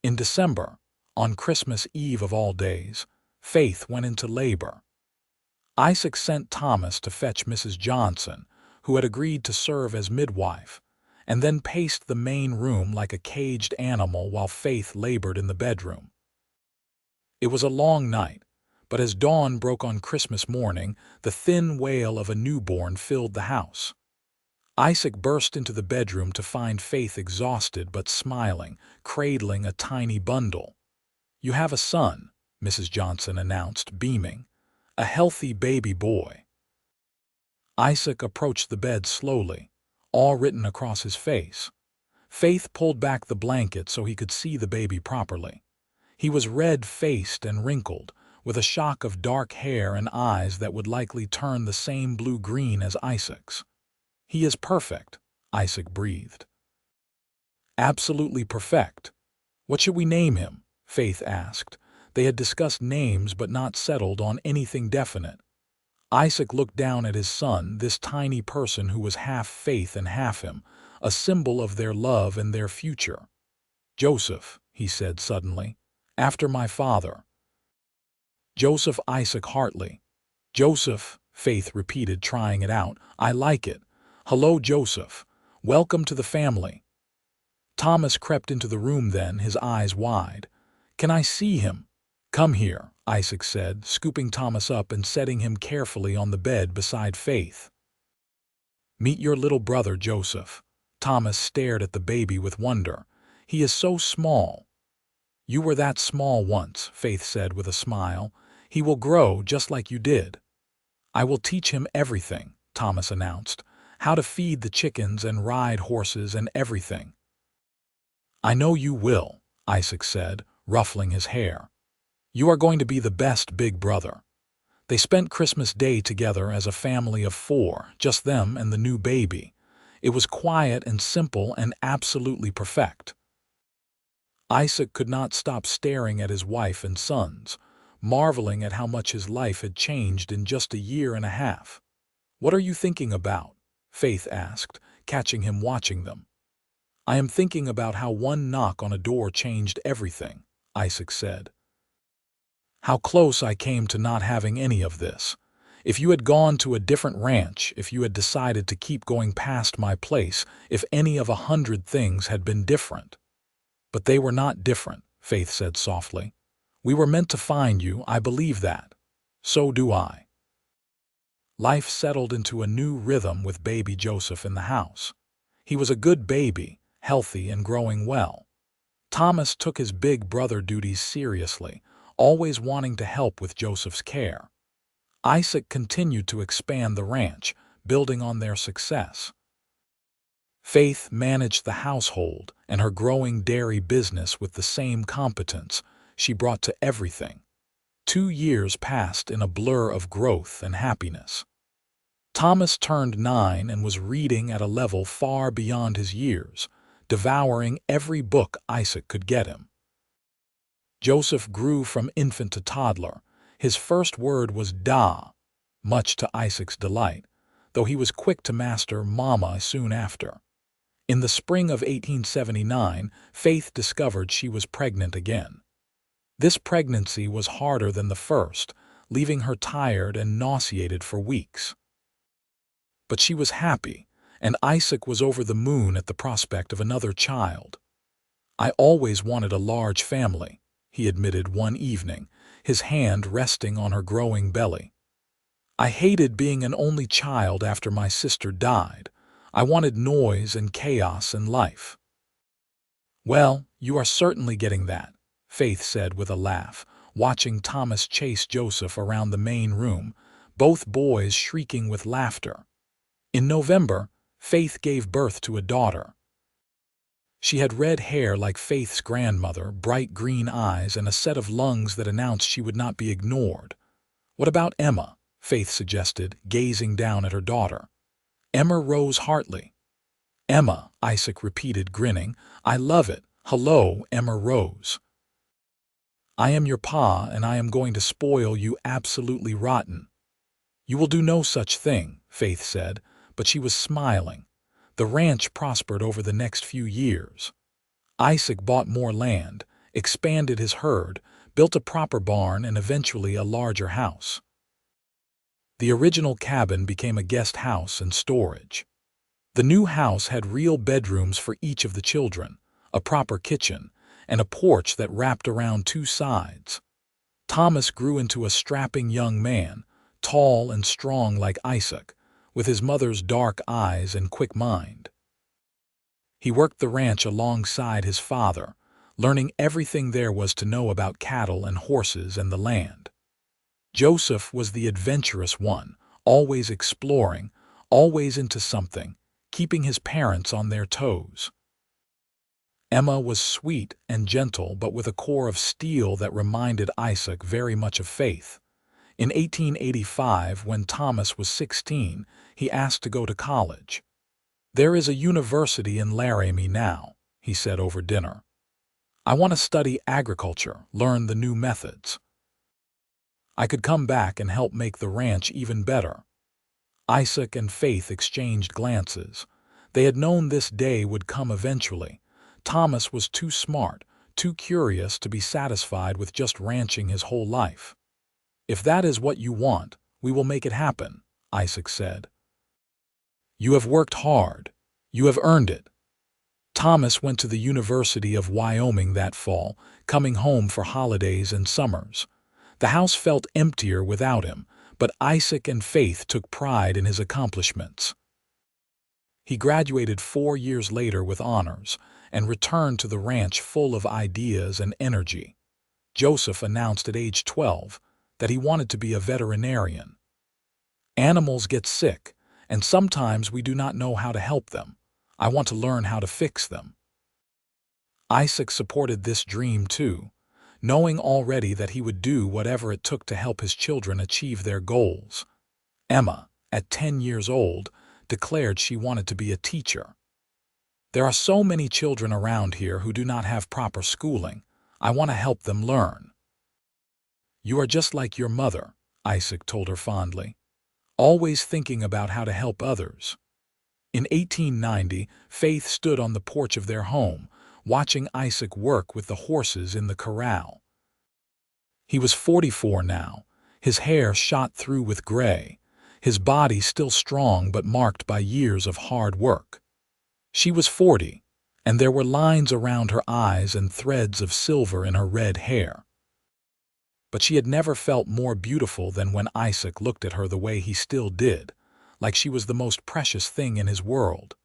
S1: In December, on Christmas Eve of all days, Faith went into labor. Isaac sent Thomas to fetch Mrs. Johnson, who had agreed to serve as midwife, and then paced the main room like a caged animal while Faith labored in the bedroom. It was a long night, but as dawn broke on Christmas morning, the thin wail of a newborn filled the house. Isaac burst into the bedroom to find Faith exhausted but smiling, cradling a tiny bundle. "You have a son," Mrs. Johnson announced, beaming. a healthy baby boy. Isaac approached the bed slowly, awe written across his face. Faith pulled back the blanket so he could see the baby properly. He was red-faced and wrinkled, with a shock of dark hair and eyes that would likely turn the same blue-green as Isaac's. "He is perfect," Isaac breathed. "Absolutely perfect. What should we name him?" Faith asked. They had discussed names but not settled on anything definite. Isaac looked down at his son, this tiny person who was half Faith and half him, a symbol of their love and their future. "Joseph," he said suddenly, "after my father." "Joseph Isaac Hartley." "Joseph," Faith repeated, trying it out. "I like it. Hello, Joseph. Welcome to the family." Thomas crept into the room then, his eyes wide. "Can I see him?" "Come here," Isaac said, scooping Thomas up and setting him carefully on the bed beside Faith. "Meet your little brother, Joseph." Thomas stared at the baby with wonder. "He is so small." "You were that small once," Faith said with a smile. "He will grow just like you did." "I will teach him everything," Thomas announced. "How to feed the chickens and ride horses and everything." "I know you will," Isaac said, ruffling his hair. "You are going to be the best big brother." They spent Christmas Day together as a family of 4, just them and the new baby. It was quiet and simple and absolutely perfect. Isaac could not stop staring at his wife and sons, marveling at how much his life had changed in just a year and a half. "What are you thinking about?" Faith asked, catching him watching them. "I am thinking about how one knock on a door changed everything," Isaac said. "How close I came to not having any of this. If you had gone to a different ranch, if you had decided to keep going past my place, if any of 100 things had been different." "But they were not different," Faith said softly. "We were meant to find you, I believe that. So do I." Life settled into a new rhythm with baby Joseph in the house. He was a good baby, healthy and growing well. Thomas took his big brother duties seriously, always wanting to help with Joseph's care. Isaac continued to expand the ranch, building on their success. Faith managed the household and her growing dairy business with the same competence she brought to everything. 2 years passed in a blur of growth and happiness. Thomas turned 9 and was reading at a level far beyond his years, devouring every book Isaac could get him. Joseph grew from infant to toddler. His first word was "da," much to Isaac's delight, though he was quick to master "mama" soon after. In the spring of 1879, Faith discovered she was pregnant again. This pregnancy was harder than the first, leaving her tired and nauseated for weeks. But she was happy, and Isaac was over the moon at the prospect of another child. "I always wanted a large family," he admitted one evening, his hand resting on her growing belly. "I hated being an only child after my sister died. I wanted noise and chaos in life." "Well, you are certainly getting that," Faith said with a laugh, watching Thomas chase Joseph around the main room, both boys shrieking with laughter. In November, Faith gave birth to a daughter. She had red hair like Faith's grandmother, bright green eyes, and a set of lungs that announced she would not be ignored. "What about Emma?" Faith suggested, gazing down at her daughter. "Emma Rose Hartley." "Emma," Isaac repeated, grinning. "I love it. Hello, Emma Rose." "I am your pa, and I am going to spoil you absolutely rotten." "You will do no such thing," Faith said, but she was smiling. The ranch prospered over the next few years. Isaac bought more land, expanded his herd, built a proper barn, and eventually a larger house. The original cabin became a guest house and storage. The new house had real bedrooms for each of the children, a proper kitchen, and a porch that wrapped around 2 sides. Thomas grew into a strapping young man, tall and strong like Isaac, with his mother's dark eyes and quick mind. He worked the ranch alongside his father, learning everything there was to know about cattle and horses and the land. Joseph was the adventurous one, always exploring, always into something, keeping his parents on their toes. Emma was sweet and gentle, but with a core of steel that reminded Isaac very much of Faith. In 1885, when Thomas was 16, he asked to go to college. "There is a university in Laramie now," he said over dinner. "I want to study agriculture, learn the new methods. I could come back and help make the ranch even better." Isaac and Faith exchanged glances. They had known this day would come eventually. Thomas was too smart, too curious to be satisfied with just ranching his whole life. "If that is what you want, we will make it happen," Isaac said. "You have worked hard. You have earned it." Thomas went to the University of Wyoming that fall, coming home for holidays and summers. The house felt emptier without him, but Isaac and Faith took pride in his accomplishments. He graduated 4 years later with honors and returned to the ranch full of ideas and energy. Joseph announced at age 12 that he wanted to be a veterinarian. "Animals get sick, and sometimes we do not know how to help them. I want to learn how to fix them." Isaac supported this dream too, knowing already that he would do whatever it took to help his children achieve their goals. Emma, at 10 years old, declared she wanted to be a teacher. "There are so many children around here who do not have proper schooling. I want to help them learn." "You are just like your mother," Isaac told her fondly, "always thinking about how to help others." In 1890, Faith stood on the porch of their home, watching Isaac work with the horses in the corral. He was 44 now, his hair shot through with gray, his body still strong but marked by years of hard work. She was 40, and there were lines around her eyes and threads of silver in her red hair. But she had never felt more beautiful than when Isaac looked at her the way he still did, like she was the most precious thing in his world.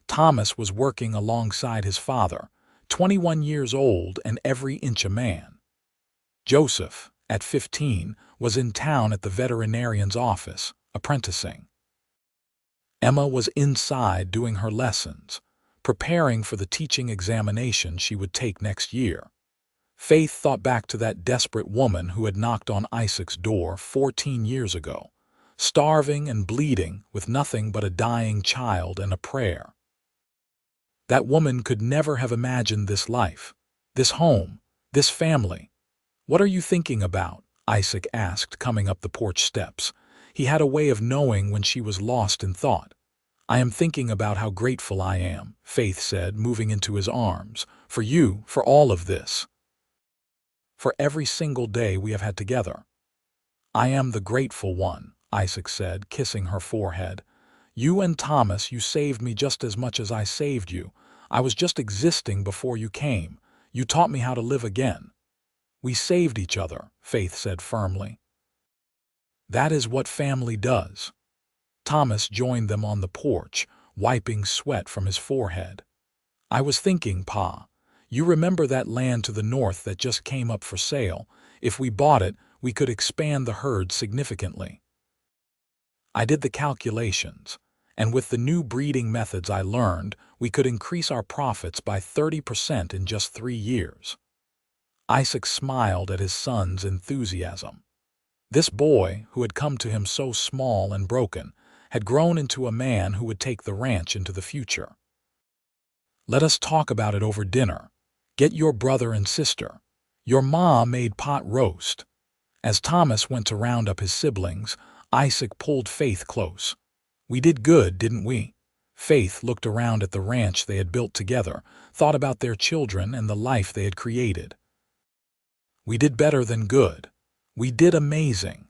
S1: Thomas was working alongside his father, 21 years old and every inch a man. Joseph, at 15, was in town at the veterinarian's office, apprenticing. Emma was inside doing her lessons, preparing for the teaching examination she would take next year. Faith thought back to that desperate woman who had knocked on Isaac's door 14 years ago, starving and bleeding with nothing but a dying child and a prayer. That woman could never have imagined this life, this home, this family. "What are you thinking about?" Isaac asked, coming up the porch steps. He had a way of knowing when she was lost in thought. "I am thinking about how grateful I am," Faith said, moving into his arms, "for you, for all of this. For every single day we have had together." "I am the grateful one," Isaac said, kissing her forehead. "You and Thomas, you saved me just as much as I saved you. I was just existing before you came. You taught me how to live again." "We saved each other," Faith said firmly. "That is what family does." Thomas joined them on the porch, wiping sweat from his forehead. "I was thinking, Pa, you remember that land to the north that just came up for sale? If we bought it, we could expand the herd significantly. I did the calculations, and with the new breeding methods I learned, we could increase our profits by 30% in just 3 years. Isaac smiled at his son's enthusiasm. This boy, who had come to him so small and broken, had grown into a man who would take the ranch into the future. "Let us talk about it over dinner. Get your brother and sister. Your ma made pot roast." As Thomas went to round up his siblings, Isaac pulled Faith close. "We did good, didn't we?" Faith looked around at the ranch they had built together, thought about their children and the life they had created. "We did better than good. We did amazing."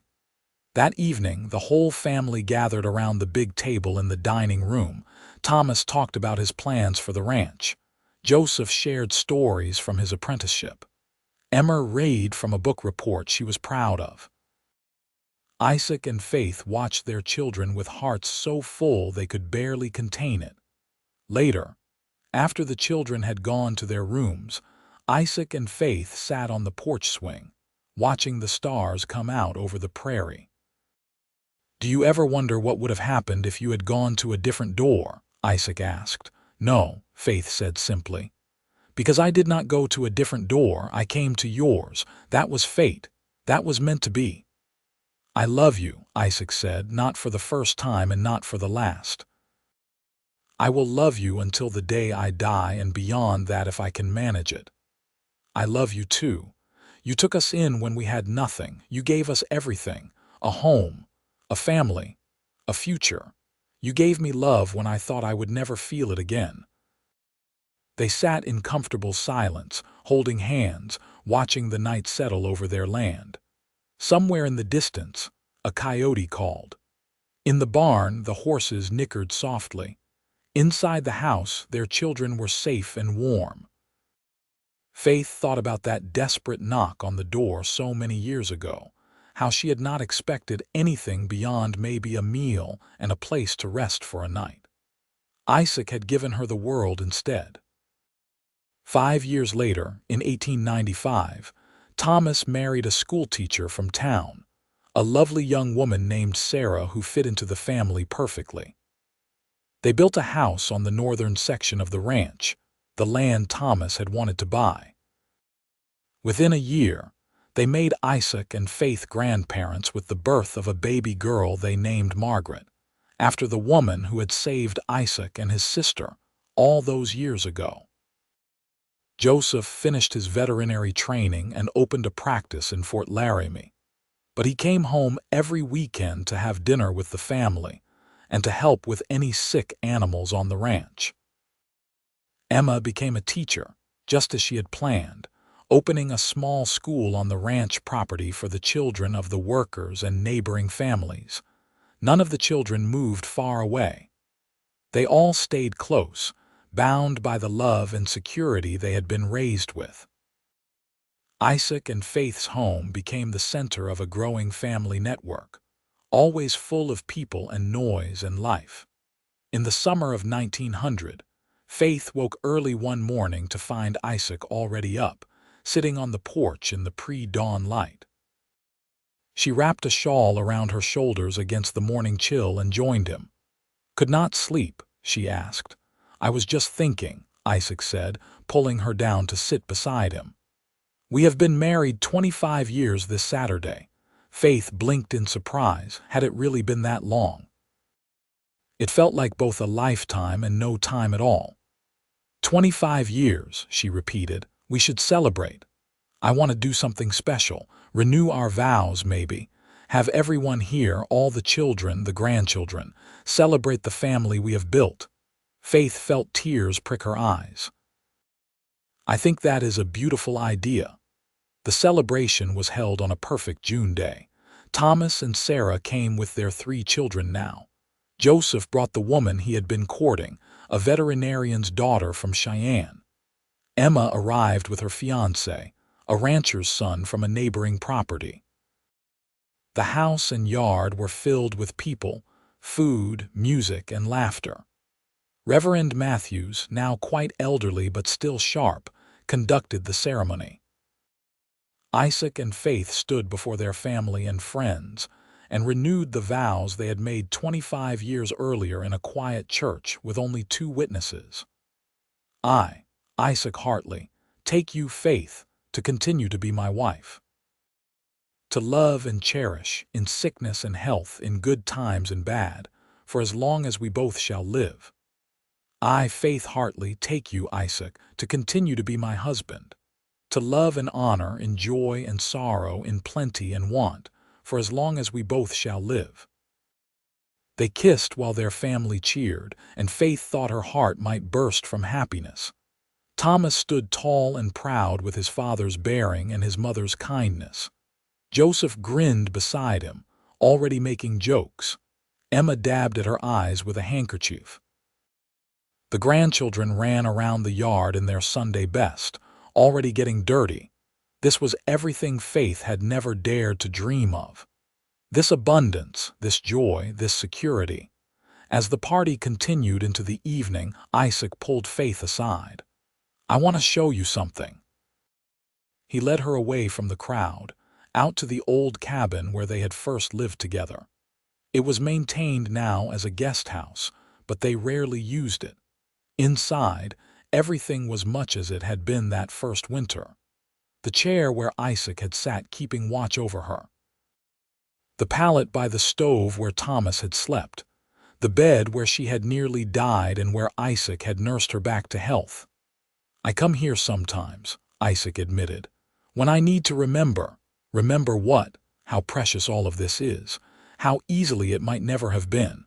S1: That evening, the whole family gathered around the big table in the dining room. Thomas talked about his plans for the ranch. Joseph shared stories from his apprenticeship. Emma read from a book report she was proud of. Isaac and Faith watched their children with hearts so full they could barely contain it. Later, after the children had gone to their rooms, Isaac and Faith sat on the porch swing, watching the stars come out over the prairie. "Do you ever wonder what would have happened if you had gone to a different door?" Isaac asked. "No," Faith said simply. "Because I did not go to a different door, I came to yours. That was fate. That was meant to be." "I love you," Isaac said, "not for the first time and not for the last. I will love you until the day I die and beyond that if I can manage it. I love you too. You took us in when we had nothing. You gave us everything. A home, a family, a future. You gave me love when I thought I would never feel it again." They sat in comfortable silence, holding hands, watching the night settle over their land. Somewhere in the distance, a coyote called. In the barn, the horses nickered softly. Inside the house, their children were safe and warm. Faith thought about that desperate knock on the door so many years ago, how she had not expected anything beyond maybe a meal and a place to rest for a night. Isaac had given her the world instead. 5 years later, in 1895, Thomas married a schoolteacher from town, a lovely young woman named Sarah who fit into the family perfectly. They built a house on the northern section of the ranch, the land Thomas had wanted to buy. Within a year, they made Isaac and Faith grandparents with the birth of a baby girl they named Margaret, after the woman who had saved Isaac and his sister all those years ago. Joseph finished his veterinary training and opened a practice in Fort Laramie, but he came home every weekend to have dinner with the family and to help with any sick animals on the ranch. Emma became a teacher, just as she had planned, opening a small school on the ranch property for the children of the workers and neighboring families. None of the children moved far away. They all stayed close, bound by the love and security they had been raised with. Isaac and Faith's home became the center of a growing family network, always full of people and noise and life. In the summer of 1900, Faith woke early one morning to find Isaac already up, sitting on the porch in the pre-dawn light. She wrapped a shawl around her shoulders against the morning chill and joined him. "Could not sleep?" she asked. "I was just thinking," Isaac said, pulling her down to sit beside him. "We have been married 25 years this Saturday." Faith blinked in surprise. Had it really been that long? It felt like both a lifetime and no time at all. 25 years, she repeated. "We should celebrate. I want to do something special, renew our vows maybe, have everyone here, all the children, the grandchildren, celebrate the family we have built." Faith felt tears prick her eyes. "I think that is a beautiful idea." The celebration was held on a perfect June day. Thomas and Sarah came with their 3 children now. Joseph brought the woman he had been courting, a veterinarian's daughter from Cheyenne. Emma arrived with her fiancé, a rancher's son from a neighboring property. The house and yard were filled with people, food, music, and laughter. Reverend Matthews, now quite elderly but still sharp, conducted the ceremony. Isaac and Faith stood before their family and friends and renewed the vows they had made 25 years earlier in a quiet church with only 2 witnesses. "I, Isaac Hartley, take you, Faith, to continue to be my wife. To love and cherish, in sickness and health, in good times and bad, for as long as we both shall live. I, Faith Hartley, take you, Isaac, to continue to be my husband. To love and honor, in joy and sorrow, in plenty and want, for as long as we both shall live." They kissed while their family cheered, and Faith thought her heart might burst from happiness. Thomas stood tall and proud with his father's bearing and his mother's kindness. Joseph grinned beside him, already making jokes. Emma dabbed at her eyes with a handkerchief. The grandchildren ran around the yard in their Sunday best, already getting dirty. This was everything Faith had never dared to dream of. This abundance, this joy, this security. As the party continued into the evening, Isaac pulled Faith aside. "I want to show you something." He led her away from the crowd, out to the old cabin where they had first lived together. It was maintained now as a guest house, but they rarely used it. Inside, everything was much as it had been that first winter. The chair where Isaac had sat keeping watch over her, the pallet by the stove where Thomas had slept, the bed where she had nearly died and where Isaac had nursed her back to health. "I come here sometimes," Isaac admitted, "when I need to remember." "Remember what? How precious all of this is. How easily it might never have been."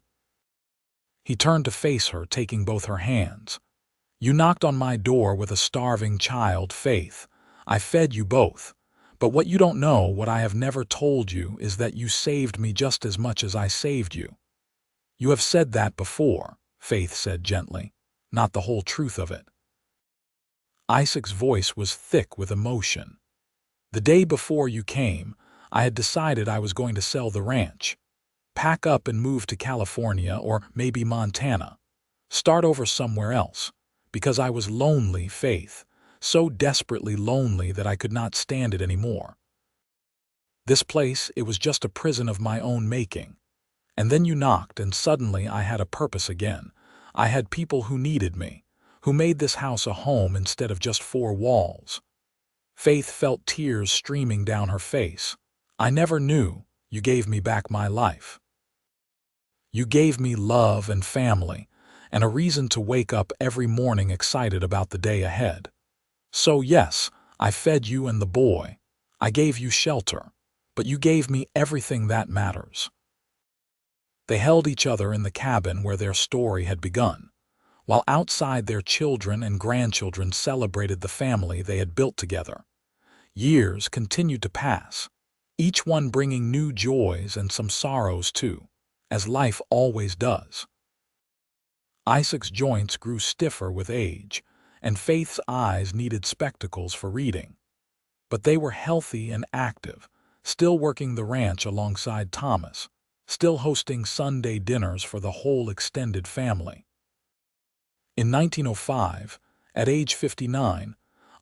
S1: He turned to face her, taking both her hands. "You knocked on my door with a starving child, Faith. I fed you both. But what you don't know, what I have never told you, is that you saved me just as much as I saved you." "You have said that before," Faith said gently, "not the whole truth of it." Isaac's voice was thick with emotion. "The day before you came, I had decided I was going to sell the ranch. Pack up and move to California or maybe Montana. Start over somewhere else. Because I was lonely, Faith. So desperately lonely that I could not stand it anymore. This place, it was just a prison of my own making. And then you knocked, and suddenly I had a purpose again. I had people who needed me, who made this house a home instead of just four walls." Faith felt tears streaming down her face. "I never knew. You gave me back my life. You gave me love and family, and a reason to wake up every morning excited about the day ahead. So yes, I fed you and the boy. I gave you shelter, but you gave me everything that matters." They held each other in the cabin where their story had begun, while outside their children and grandchildren celebrated the family they had built together. Years continued to pass, each one bringing new joys and some sorrows too, as life always does. Isaac's joints grew stiffer with age, and Faith's eyes needed spectacles for reading. But they were healthy and active, still working the ranch alongside Thomas, still hosting Sunday dinners for the whole extended family. In 1905, at age 59,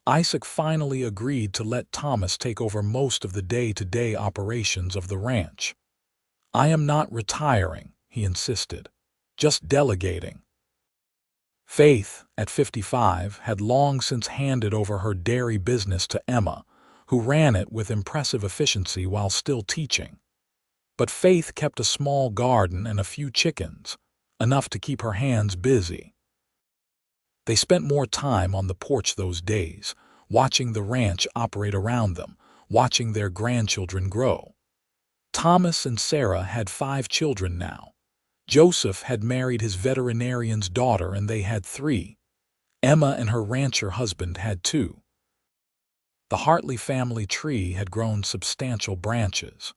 S1: Isaac finally agreed to let Thomas take over most of the day-to-day operations of the ranch. "I am not retiring," he insisted, "just delegating." Faith, at 55, had long since handed over her dairy business to Emma, who ran it with impressive efficiency while still teaching. But Faith kept a small garden and a few chickens, enough to keep her hands busy. They spent more time on the porch those days, watching the ranch operate around them, watching their grandchildren grow. Thomas and Sarah had 5 children now. Joseph had married his veterinarian's daughter and they had 3. Emma and her rancher husband had 2. The Hartley family tree had grown substantial branches.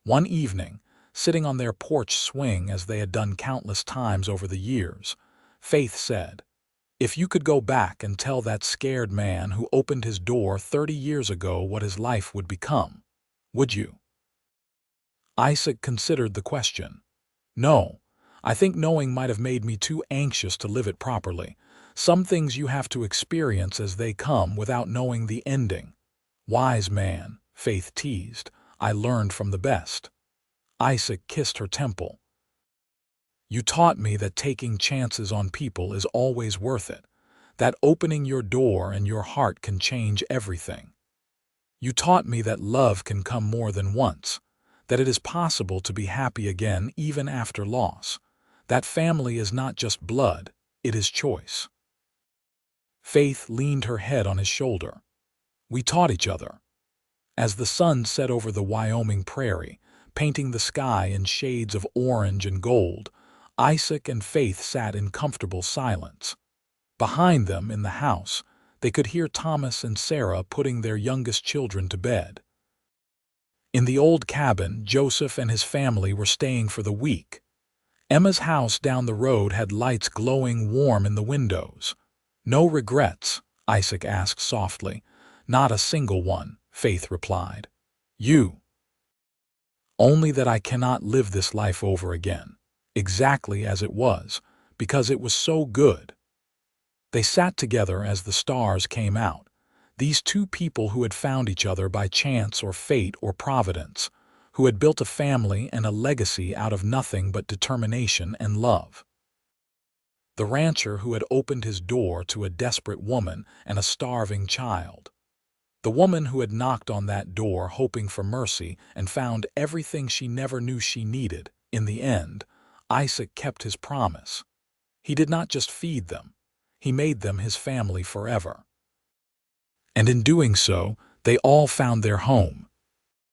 S1: One evening, sitting on their porch swing as they had done countless times over the years, Faith said, "If you could go back and tell that scared man who opened his door 30 years ago what his life would become, would you?" Isaac considered the question. "No, I think knowing might have made me too anxious to live it properly. Some things you have to experience as they come without knowing the ending." "Wise man," Faith teased, "I learned from the best." Isaac kissed her temple. "You taught me that taking chances on people is always worth it, that opening your door and your heart can change everything. You taught me that love can come more than once, that it is possible to be happy again even after loss, that family is not just blood, it is choice." Faith leaned her head on his shoulder. "We taught each other." As the sun set over the Wyoming prairie, painting the sky in shades of orange and gold, Isaac and Faith sat in comfortable silence. Behind them, in the house, they could hear Thomas and Sarah putting their youngest children to bed. In the old cabin, Joseph and his family were staying for the week. Emma's house down the road had lights glowing warm in the windows. "No regrets?" Isaac asked softly. "Not a single one," Faith replied. "You?" "Only that I cannot live this life over again, exactly as it was, because it was so good." They sat together as the stars came out, These two people who had found each other by chance or fate or providence, who had built a family and a legacy out of nothing but determination and love. The rancher who had opened his door to a desperate woman and a starving child. The woman who had knocked on that door hoping for mercy and found everything she never knew she needed. In the end, Isaac kept his promise. He did not just feed them, he made them his family forever. And in doing so, they all found their home,